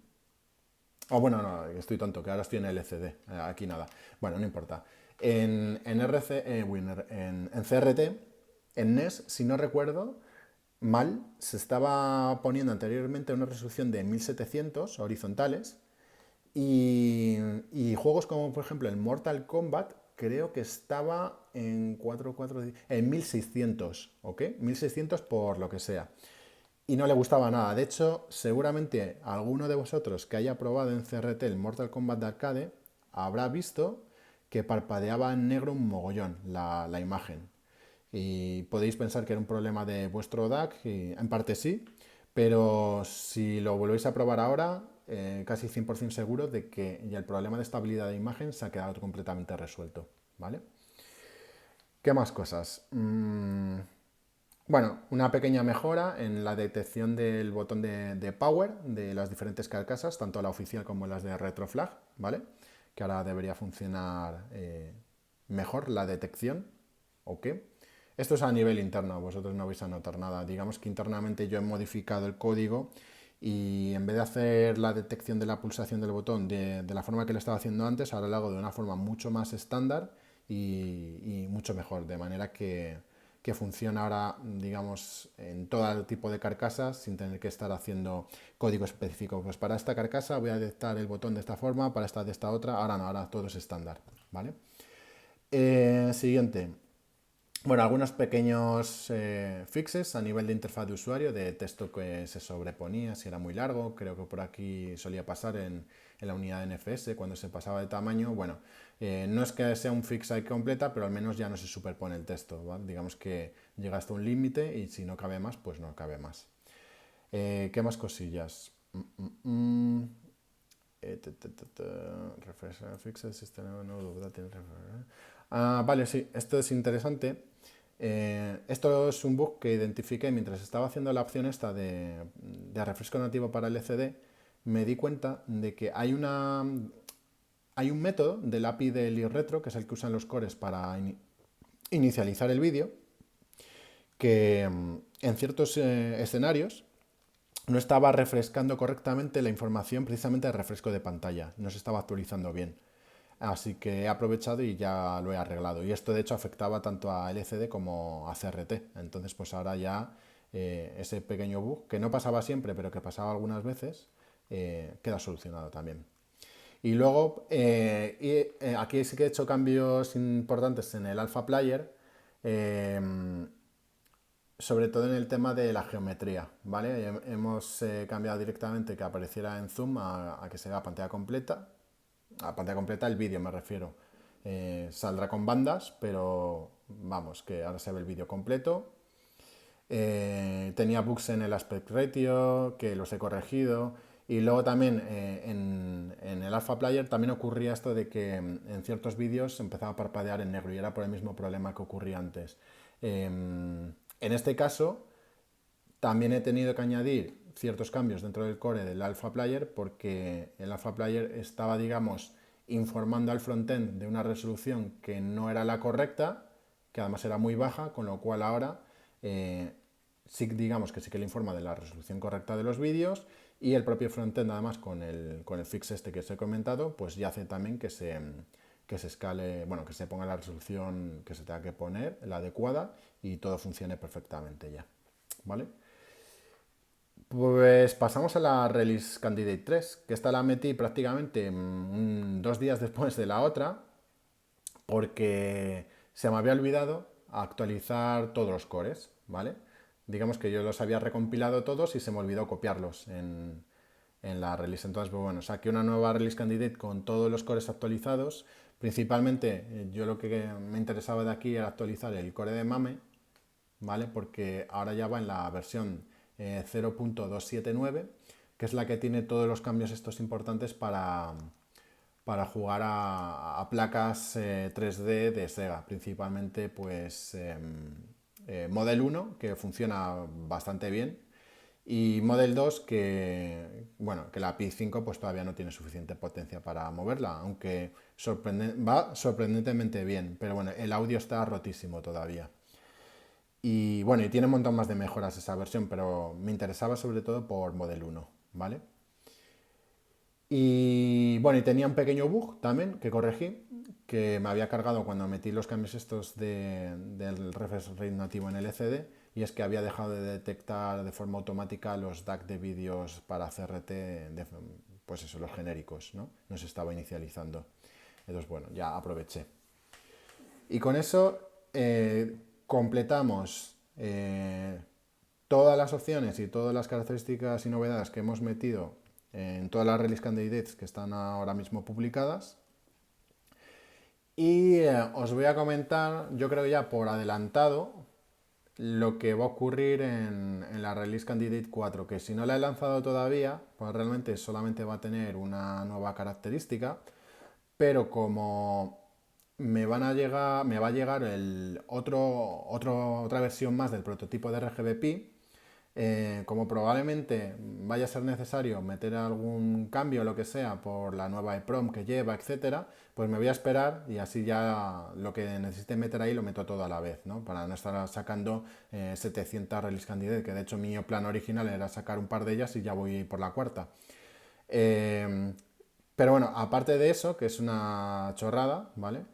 Oh, bueno, no, estoy tonto, que ahora estoy en LCD. Aquí nada. Bueno, no importa. En RC, en CRT, en NES, si no recuerdo mal, se estaba poniendo anteriormente una resolución de 1700 horizontales y juegos como por ejemplo el Mortal Kombat creo que estaba en 1600, ¿ok? 1600 por lo que sea. Y no le gustaba nada. De hecho, seguramente alguno de vosotros que haya probado en CRT el Mortal Kombat de arcade habrá visto que parpadeaba en negro un mogollón la imagen. Y podéis pensar que era un problema de vuestro DAC, y en parte sí, pero si lo volvéis a probar ahora, casi 100% seguro de que ya el problema de estabilidad de imagen se ha quedado completamente resuelto, ¿vale? ¿Qué más cosas? Bueno, una pequeña mejora en la detección del botón de power de las diferentes carcasas, tanto la oficial como las de retroflag, ¿vale? Que ahora debería funcionar mejor la detección, ¿ok? Esto es a nivel interno, vosotros no vais a notar nada. Digamos que internamente yo he modificado el código y en vez de hacer la detección de la pulsación del botón de la forma que lo estaba haciendo antes, ahora lo hago de una forma mucho más estándar y mucho mejor, de manera que funciona ahora, digamos, en todo tipo de carcasas sin tener que estar haciendo código específico. Pues para esta carcasa voy a detectar el botón de esta forma, para esta de esta otra, ahora no, ahora todo es estándar, ¿vale? Siguiente. Bueno, algunos pequeños fixes a nivel de interfaz de usuario, de texto que se sobreponía, si era muy largo, creo que por aquí solía pasar en la unidad de NFS cuando se pasaba de tamaño. Bueno, no es que sea un fix ahí completa, pero al menos ya no se superpone el texto, ¿vale? Digamos que llega hasta un límite y si no cabe más, pues no cabe más. ¿Qué más cosillas? Refresh fixes, system no, vale, sí, esto es interesante. Esto es un bug que identifiqué mientras estaba haciendo la opción esta de refresco nativo para el LCD. Me di cuenta de que hay un método del API del iRetro, que es el que usan los cores para inicializar el vídeo, que en ciertos escenarios no estaba refrescando correctamente la información precisamente de refresco de pantalla, no se estaba actualizando bien. Así que he aprovechado y ya lo he arreglado. Y esto de hecho afectaba tanto a LCD como a CRT. Entonces pues ahora ya ese pequeño bug, que no pasaba siempre, pero que pasaba algunas veces, queda solucionado también. Y luego, aquí sí que he hecho cambios importantes en el Alpha Player, eh, sobre todo en el tema de la geometría, ¿vale? Hemos cambiado directamente que apareciera en zoom a que se vea pantalla completa el vídeo me refiero. Saldrá con bandas, pero vamos, que ahora se ve el vídeo completo. Tenía bugs en el aspect ratio, que los he corregido. Y luego también en el Alpha Player también ocurría esto de que en ciertos vídeos empezaba a parpadear en negro y era por el mismo problema que ocurría antes. En este caso, también he tenido que añadir ciertos cambios dentro del core del Alpha Player porque el Alpha Player estaba, digamos, informando al frontend de una resolución que no era la correcta, que además era muy baja, con lo cual ahora sí, digamos que sí que le informa de la resolución correcta de los vídeos y el propio frontend además con el fix este que os he comentado, pues ya hace también que se escale, bueno, que se ponga la resolución que se tenga que poner, la adecuada y todo funcione perfectamente ya, ¿vale? Pues pasamos a la Release Candidate 3, que esta la metí prácticamente 2 días después de la otra, porque se me había olvidado actualizar todos los cores, ¿vale? Digamos que yo los había recompilado todos y se me olvidó copiarlos en la release. Entonces, pues bueno, saqué una nueva Release Candidate con todos los cores actualizados. Principalmente, yo lo que me interesaba de aquí era actualizar el core de MAME, ¿vale? Porque ahora ya va en la versión 0.279, que es la que tiene todos los cambios estos importantes para jugar a placas 3D de Sega, principalmente pues Model 1, que funciona bastante bien, y Model 2, que bueno, que la Pi 5 pues todavía no tiene suficiente potencia para moverla, aunque va sorprendentemente bien, pero bueno, el audio está rotísimo todavía. Y bueno, y tiene un montón más de mejoras esa versión, pero me interesaba sobre todo por Model 1, ¿vale? Y bueno, y tenía un pequeño bug también que corregí, que me había cargado cuando metí los cambios estos del refresh rate nativo en el LCD, y es que había dejado de detectar de forma automática los DAC de vídeos para CRT, pues eso, los genéricos, ¿no? No se estaba inicializando. Entonces, bueno, ya aproveché. Y con eso completamos todas las opciones y todas las características y novedades que hemos metido en todas las release candidates que están ahora mismo publicadas. Y os voy a comentar, yo creo ya por adelantado, lo que va a ocurrir en la Release Candidate 4, que si no la he lanzado todavía, pues realmente solamente va a tener una nueva característica, pero como me va a llegar otra versión más del prototipo de RGB Pi, como probablemente vaya a ser necesario meter algún cambio o lo que sea por la nueva EPROM que lleva, etcétera, pues me voy a esperar y así ya lo que necesite meter ahí lo meto todo a la vez, ¿no? Para no estar sacando 700 release candidate, que de hecho mi plan original era sacar un par de ellas y ya voy por la cuarta. Eh, pero bueno, aparte de eso, que es una chorrada, ¿vale?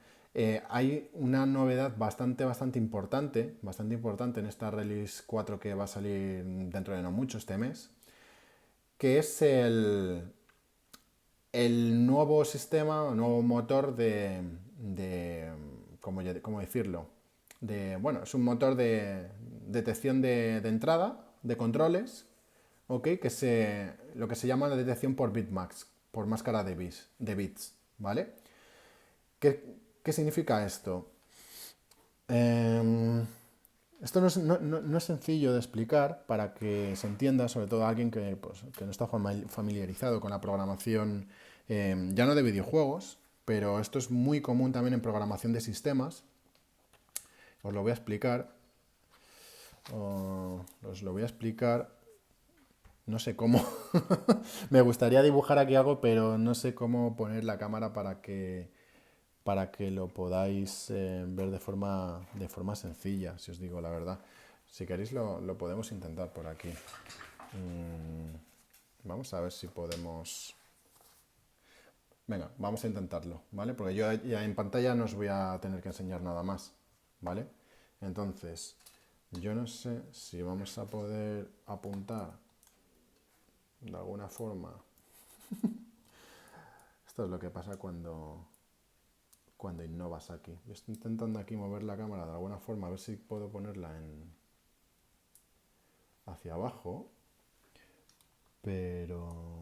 Hay una novedad bastante importante en esta Release 4 que va a salir dentro de no mucho este mes, que es el nuevo sistema, nuevo motor ¿cómo decirlo? Bueno, es un motor de detección de entrada, de controles, ¿ok? Lo que se llama la detección por bitmax, por máscara de bits, ¿vale? ¿Qué significa esto? Em, Esto no es sencillo de explicar para que se entienda, sobre todo a alguien que no está familiarizado con la programación, ya no de videojuegos, pero esto es muy común también en programación de sistemas. Os lo voy a explicar. Os lo voy a explicar. No sé cómo. Me gustaría dibujar aquí algo, pero no sé cómo poner la cámara para que lo podáis ver de forma sencilla, si os digo la verdad. Si queréis lo podemos intentar por aquí. Vamos a ver si podemos... Venga, vamos a intentarlo, ¿vale? Porque yo ya en pantalla no os voy a tener que enseñar nada más, ¿vale? Entonces, yo no sé si vamos a poder apuntar de alguna forma. Esto es lo que pasa cuando innovas aquí. Yo estoy intentando aquí mover la cámara de alguna forma, a ver si puedo ponerla hacia abajo, pero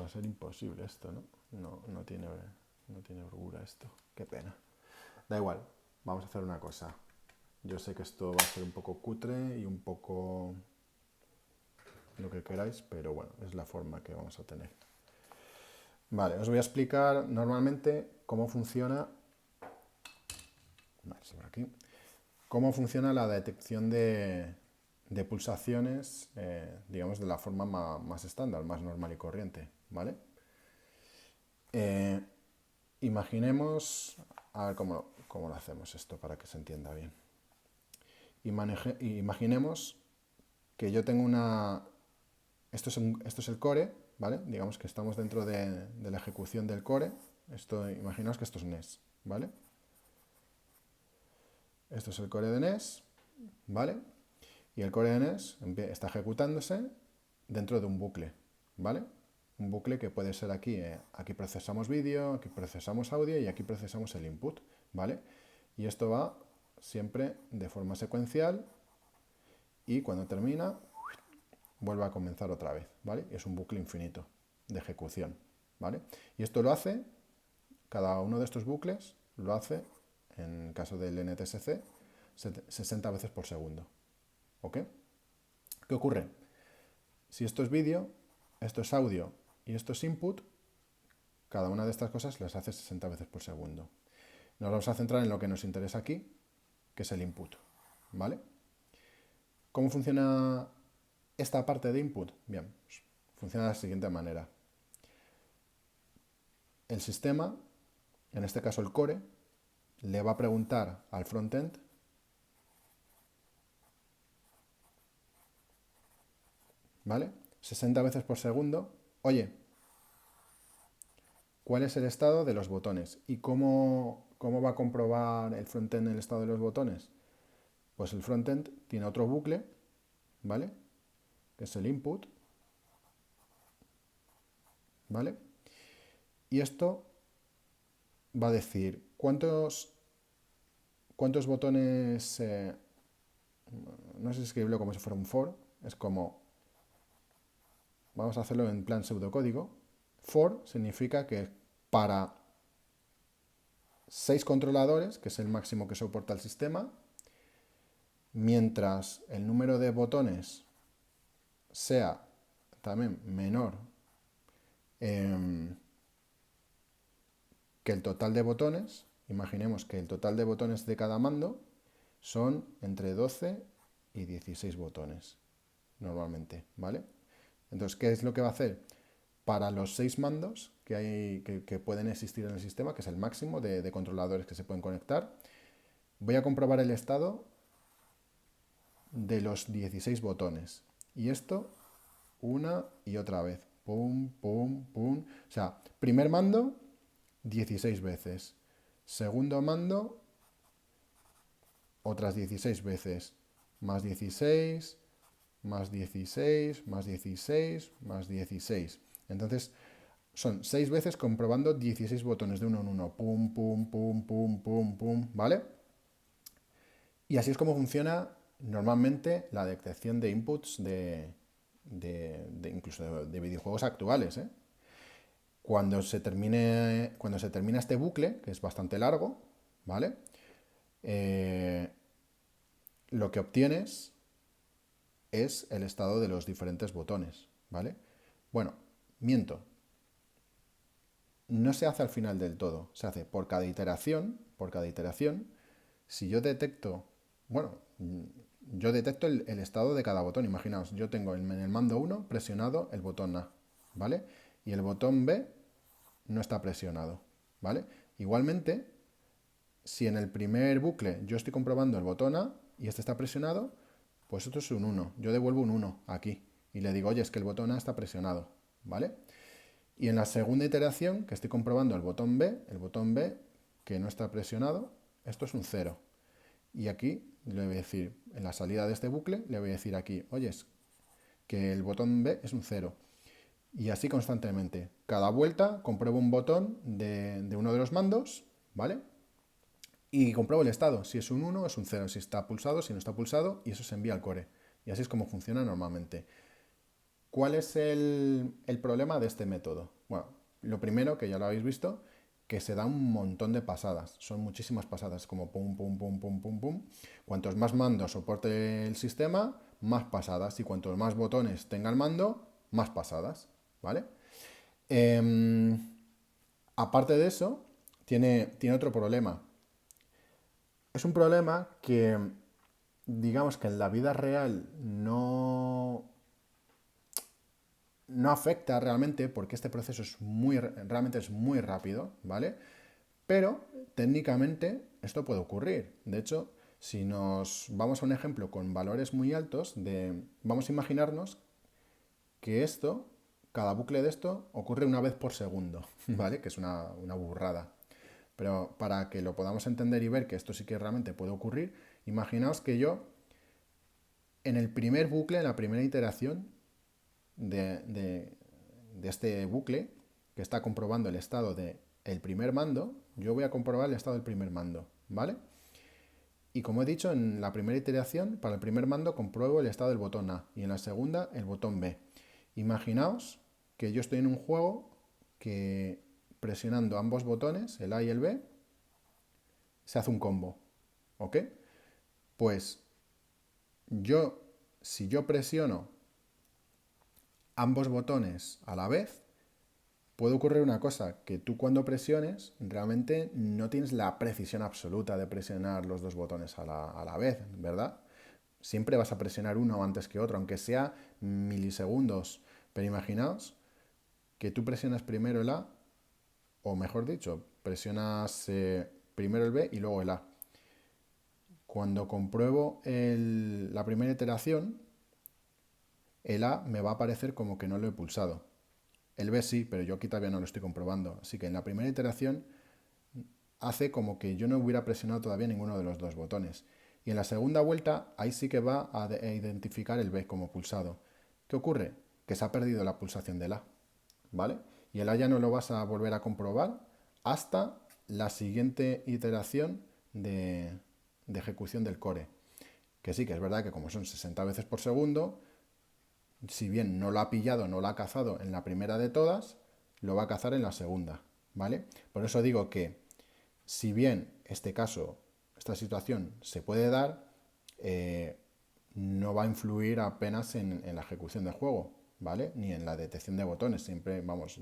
va a ser imposible esto, ¿no? No tiene holgura esto. Qué pena. Da igual, vamos a hacer una cosa. Yo sé que esto va a ser un poco cutre y un poco lo que queráis, pero bueno, es la forma que vamos a tener. Vale, os voy a explicar normalmente cómo funciona, vale, sobre aquí, cómo funciona la detección de pulsaciones, digamos, de la forma más estándar, más normal y corriente, ¿vale? Imaginemos, a ver cómo lo hacemos esto para que se entienda bien. Imaginemos que yo tengo una... Esto es el core, ¿vale? Digamos que estamos dentro de la ejecución del core. Imaginaos que esto es NES, ¿vale? Esto es el core de NES, ¿vale? Y el core de NES está ejecutándose dentro de un bucle, ¿vale? Un bucle que puede ser aquí, aquí procesamos vídeo, aquí procesamos audio y aquí procesamos el input, ¿vale? Y esto va siempre de forma secuencial y cuando termina vuelve a comenzar otra vez, ¿vale? Y es un bucle infinito de ejecución, ¿vale? Y esto lo hace, cada uno de estos bucles lo hace, en el caso del NTSC, 60 veces por segundo, ¿ok? ¿Qué ocurre? Si esto es vídeo, esto es audio y esto es input, cada una de estas cosas las hace 60 veces por segundo. Nos vamos a centrar en lo que nos interesa aquí, que es el input, ¿vale? ¿Cómo funciona esta parte de input? Bien, pues funciona de la siguiente manera. El sistema, en este caso el core, le va a preguntar al frontend ¿vale? 60 veces por segundo. Oye, ¿cuál es el estado de los botones? ¿Y cómo va a comprobar el frontend el estado de los botones? Pues el frontend tiene otro bucle, ¿vale? Que es el input, ¿vale? Y esto va a decir cuántos botones, no sé si escribirlo como si fuera un for, es como, vamos a hacerlo en plan pseudocódigo. For significa que para 6 controladores, que es el máximo que soporta el sistema, mientras el número de botones sea también menor que el total de botones, imaginemos que el total de botones de cada mando son entre 12 y 16 botones, normalmente, ¿vale? Entonces, ¿qué es lo que va a hacer? Para los 6 mandos que pueden existir en el sistema, que es el máximo de controladores que se pueden conectar, voy a comprobar el estado de los 16 botones. Y esto una y otra vez. Pum, pum, pum. O sea, primer mando, 16 veces. Segundo mando, otras 16 veces. Más 16, más 16, más 16, más 16. Entonces, son 6 veces comprobando 16 botones de uno en uno. Pum, pum, pum, pum, pum, pum. ¿Vale? Y así es como funciona normalmente la detección de inputs incluso de videojuegos actuales, ¿eh? Cuando se termina este bucle, que es bastante largo, ¿vale? Lo que obtienes es el estado de los diferentes botones, ¿vale? Bueno, miento. No se hace al final del todo, se hace por cada iteración, si yo detecto, bueno, yo detecto el estado de cada botón. Imaginaos, yo tengo en el mando 1 presionado el botón A, ¿vale? Y el botón B no está presionado, ¿vale? Igualmente, si en el primer bucle yo estoy comprobando el botón A y este está presionado, Pues esto es un 1. Yo devuelvo un 1 aquí y le digo, oye, es que el botón A está presionado, ¿vale? Y en la segunda iteración, que estoy comprobando el botón B que no está presionado, esto es un 0. Y aquí le voy a decir, en la salida de este bucle, le voy a decir aquí, oye, es que el botón B es un 0. Y así constantemente. Cada vuelta compruebo un botón de uno de los mandos, ¿vale? Y compruebo el estado. Si es un 1, es un 0. Si está pulsado, si no está pulsado, y eso se envía al core. Y así es como funciona normalmente. ¿Cuál es el problema de este método? Bueno, lo primero, que ya lo habéis visto, que se da un montón de pasadas. Son muchísimas pasadas, como pum, pum, pum, pum, pum, pum. Cuantos más mandos soporte el sistema, más pasadas. Y cuantos más botones tenga el mando, más pasadas. ¿Vale? Em, Aparte de eso, tiene otro problema. Es un problema que, digamos que en la vida real no afecta realmente porque este proceso realmente es muy rápido, ¿vale? Pero técnicamente esto puede ocurrir. De hecho, si nos vamos a un ejemplo con valores muy altos, vamos a imaginarnos que cada bucle de esto ocurre una vez por segundo, ¿vale? Que es una burrada. Pero para que lo podamos entender y ver que esto sí que realmente puede ocurrir, imaginaos que yo en el primer bucle, en la primera iteración de este bucle, que está comprobando el estado del primer mando, yo voy a comprobar el estado del primer mando, ¿vale? Y como he dicho, en la primera iteración, para el primer mando compruebo el estado del botón A y en la segunda el botón B. Imaginaos que yo estoy en un juego que presionando ambos botones, el A y el B, se hace un combo, ¿ok? Pues si yo presiono ambos botones a la vez, puede ocurrir una cosa, que tú cuando presiones realmente no tienes la precisión absoluta de presionar los dos botones a la vez, ¿verdad? Siempre vas a presionar uno antes que otro, aunque sea milisegundos. Pero imaginaos que tú presionas primero el A, o mejor dicho, presionas primero el B y luego el A. Cuando compruebo la primera iteración, el A me va a aparecer como que no lo he pulsado. El B sí, pero yo aquí todavía no lo estoy comprobando. Así que en la primera iteración hace como que yo no hubiera presionado todavía ninguno de los dos botones. Y en la segunda vuelta, ahí sí que va a identificar el B como pulsado. ¿Qué ocurre? Que se ha perdido la pulsación del A, ¿vale? Y el A ya no lo vas a volver a comprobar hasta la siguiente iteración de ejecución del core. Que sí, que es verdad que como son 60 veces por segundo, si bien no lo ha pillado, no lo ha cazado en la primera de todas, lo va a cazar en la segunda, ¿vale? Por eso digo que si bien este caso, esta situación se puede dar, no va a influir apenas en la ejecución del juego, ¿vale? Ni en la detección de botones. Siempre, vamos,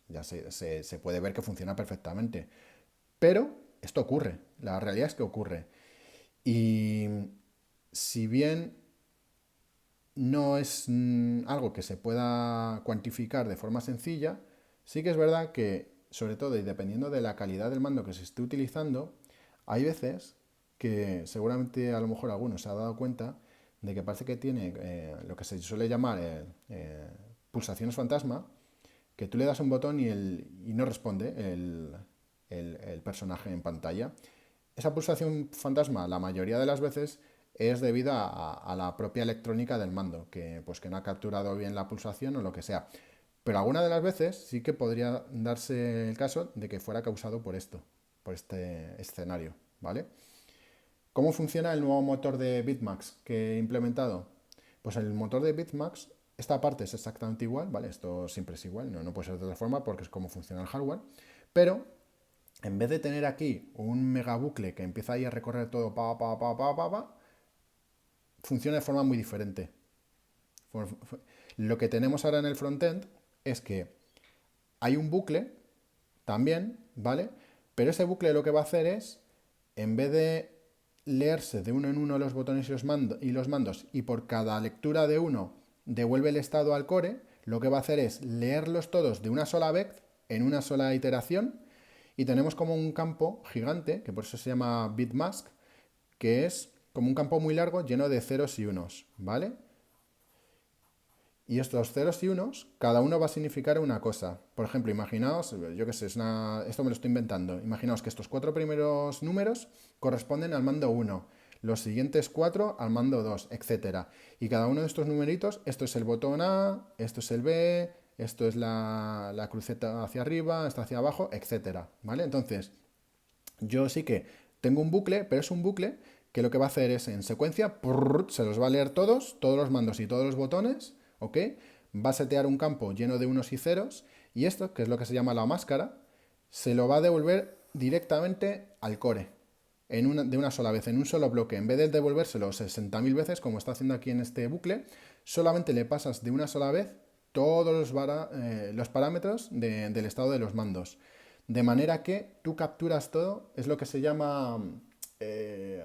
ya se puede ver que funciona perfectamente. Pero esto ocurre, la realidad es que ocurre. Y si bien no es algo que se pueda cuantificar de forma sencilla, sí que es verdad que, sobre todo y dependiendo de la calidad del mando que se esté utilizando, hay veces que seguramente a lo mejor alguno se ha dado cuenta de que parece que tiene lo que se suele llamar pulsaciones fantasma, que tú le das un botón y no responde el personaje en pantalla. Esa pulsación fantasma, la mayoría de las veces, es debida a la propia electrónica del mando, pues que no ha capturado bien la pulsación o lo que sea. Pero alguna de las veces sí que podría darse el caso de que fuera causado por esto, por este escenario, ¿vale? ¿Cómo funciona el nuevo motor de Bitmax que he implementado? Pues el motor de Bitmax, esta parte es exactamente igual, ¿vale? Esto siempre es igual, no puede ser de otra forma porque es como funciona el hardware, pero en vez de tener aquí un megabucle que empieza ahí a recorrer todo, funciona de forma muy diferente. Lo que tenemos ahora en el frontend es que hay un bucle también, ¿vale? Pero ese bucle lo que va a hacer es, en vez de leerse de uno en uno los botones y los mandos y por cada lectura de uno devuelve el estado al core, lo que va a hacer es leerlos todos de una sola vez, en una sola iteración, y tenemos como un campo gigante, que por eso se llama bitmask, que es como un campo muy largo lleno de ceros y unos, ¿vale? Y estos ceros y unos, cada uno va a significar una cosa. Por ejemplo, imaginaos, yo qué sé, esto me lo estoy inventando. Imaginaos que estos 4 primeros números corresponden al mando 1, los siguientes 4 al mando 2, etcétera. Y cada uno de estos numeritos, esto es el botón A, esto es el B, esto es la cruceta hacia arriba, esta hacia abajo, etcétera. ¿Vale? Entonces, yo sí que tengo un bucle, pero es un bucle que lo que va a hacer es en secuencia, se los va a leer todos los mandos y todos los botones, ¿ok? Va a setear un campo lleno de unos y ceros, y esto, que es lo que se llama la máscara, se lo va a devolver directamente al core, de una sola vez, en un solo bloque. En vez de devolvérselo 60.000 veces, como está haciendo aquí en este bucle, solamente le pasas de una sola vez todos los parámetros del estado de los mandos. De manera que tú capturas todo, es lo que se llama... eh,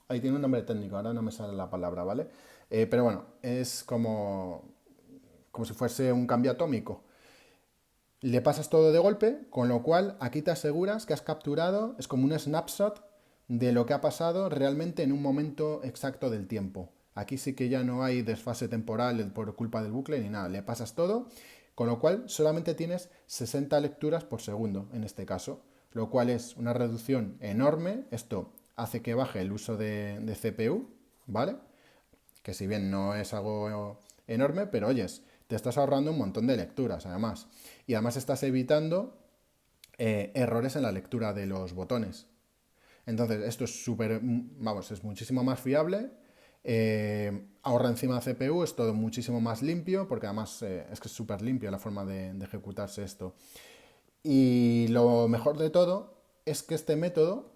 ahí tiene un nombre técnico, ahora no me sale la palabra, ¿vale? Pero bueno, es como si fuese un cambio atómico. Le pasas todo de golpe, con lo cual aquí te aseguras que has capturado, es como un snapshot de lo que ha pasado realmente en un momento exacto del tiempo. Aquí sí que ya no hay desfase temporal por culpa del bucle ni nada, le pasas todo, con lo cual solamente tienes 60 lecturas por segundo en este caso, lo cual es una reducción enorme. Esto hace que baje el uso de CPU, ¿vale? Que si bien no es algo enorme, pero oyes, te estás ahorrando un montón de lecturas además. Y además estás evitando errores en la lectura de los botones. Entonces, esto es súper, vamos, es muchísimo más fiable. Ahorra encima de CPU, es todo muchísimo más limpio, porque además es que es súper limpio la forma de ejecutarse esto. Y lo mejor de todo es que este método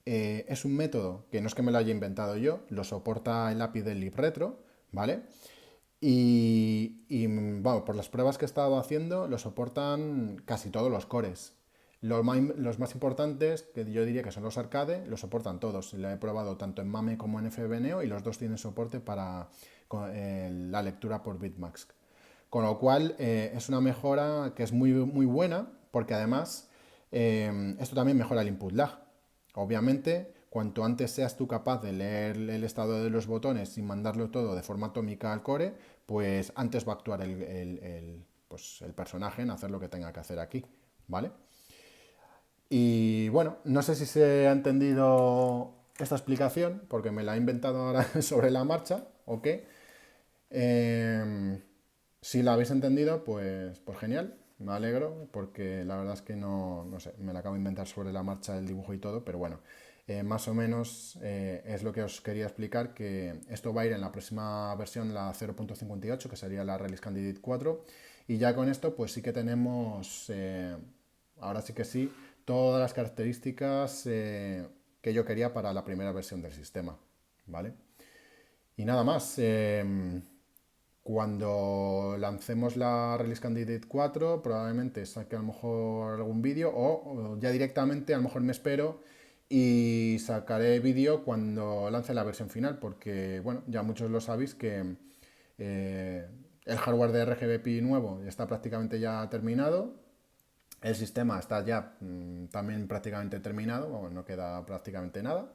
es un método que no es que me lo haya inventado yo, lo soporta el API del libretro, ¿vale? Bueno, por las pruebas que he estado haciendo, lo soportan casi todos los cores. Los más importantes, que yo diría que son los arcade, lo soportan todos. Lo he probado tanto en MAME como en FBNeo y los dos tienen soporte para la lectura por bitmax. Con lo cual es una mejora que es muy, muy buena, porque además esto también mejora el input lag. Obviamente, cuanto antes seas tú capaz de leer el estado de los botones y mandarlo todo de forma atómica al core, pues antes va a actuar pues el personaje en hacer lo que tenga que hacer aquí, ¿vale? Y bueno, no sé si se ha entendido esta explicación, porque me la he inventado ahora sobre la marcha, ¿o qué? Si la habéis entendido, pues genial, me alegro, porque la verdad es que no sé, me la acabo de inventar sobre la marcha el dibujo y todo, pero bueno, más o menos es lo que os quería explicar, que esto va a ir en la próxima versión, la 0.58, que sería la Release Candidate 4, y ya con esto pues sí que tenemos, ahora sí que sí, todas las características que yo quería para la primera versión del sistema, ¿vale? Y nada más. Cuando lancemos la Release Candidate 4, probablemente saque a lo mejor algún vídeo o ya directamente a lo mejor me espero y sacaré vídeo cuando lance la versión final, porque bueno, ya muchos lo sabéis que eh, el hardware de RGB Pi nuevo está prácticamente ya terminado, el sistema está ya también prácticamente terminado, bueno, no queda prácticamente nada.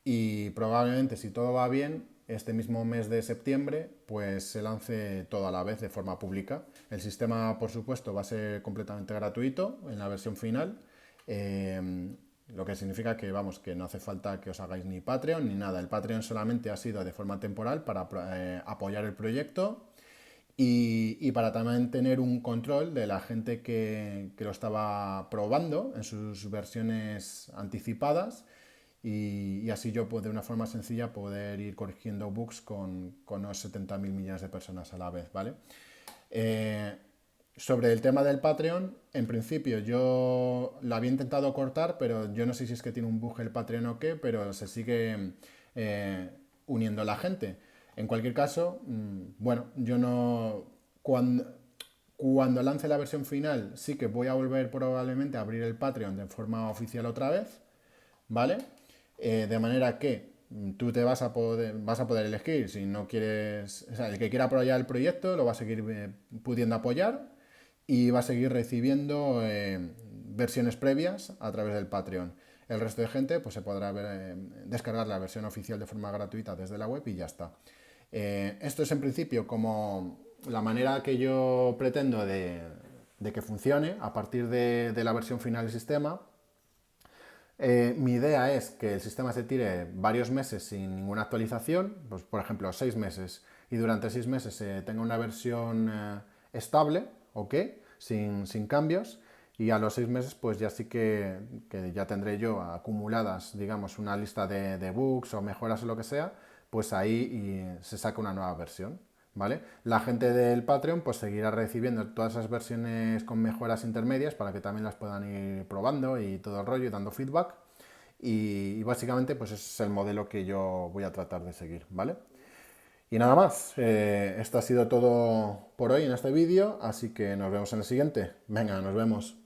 Y probablemente, si todo va bien, este mismo mes de septiembre, pues se lance todo a la vez de forma pública. El sistema, por supuesto, va a ser completamente gratuito en la versión final. Lo que significa que, vamos, que no hace falta que os hagáis ni Patreon ni nada. El Patreon solamente ha sido de forma temporal para apoyar el proyecto y para también tener un control de la gente que lo estaba probando en sus versiones anticipadas y así yo de una forma sencilla poder ir corrigiendo bugs con unos 70.000 millones de personas a la vez, ¿vale? Eh, Sobre el tema del Patreon, en principio yo lo había intentado cortar, pero yo no sé si es que tiene un bug el Patreon o qué, pero se sigue eh, uniendo la gente. En cualquier caso, bueno, yo no... Cuando lance la versión final, sí que voy a volver probablemente a abrir el Patreon de forma oficial otra vez, ¿vale? De manera que tú vas a poder elegir si no quieres, o sea, el que quiera apoyar el proyecto lo va a seguir pudiendo apoyar y va a seguir recibiendo versiones previas a través del Patreon. El resto de gente pues se podrá descargar la versión oficial de forma gratuita desde la web y ya está. Esto es en principio como la manera que yo pretendo de que funcione a partir de la versión final del sistema. Mi idea es que el sistema se tire varios meses sin ninguna actualización, pues por ejemplo 6 meses, y durante 6 meses tenga una versión estable, ¿ok? Sin cambios, y a los 6 meses pues ya sí que ya tendré yo acumuladas, digamos, una lista de bugs o mejoras o lo que sea, pues ahí se saca una nueva versión. ¿Vale? La gente del Patreon pues seguirá recibiendo todas esas versiones con mejoras intermedias para que también las puedan ir probando y todo el rollo y dando feedback. Y básicamente pues ese es el modelo que yo voy a tratar de seguir, ¿vale? Y nada más, esto ha sido todo por hoy en este vídeo, así que nos vemos en el siguiente. Venga, nos vemos.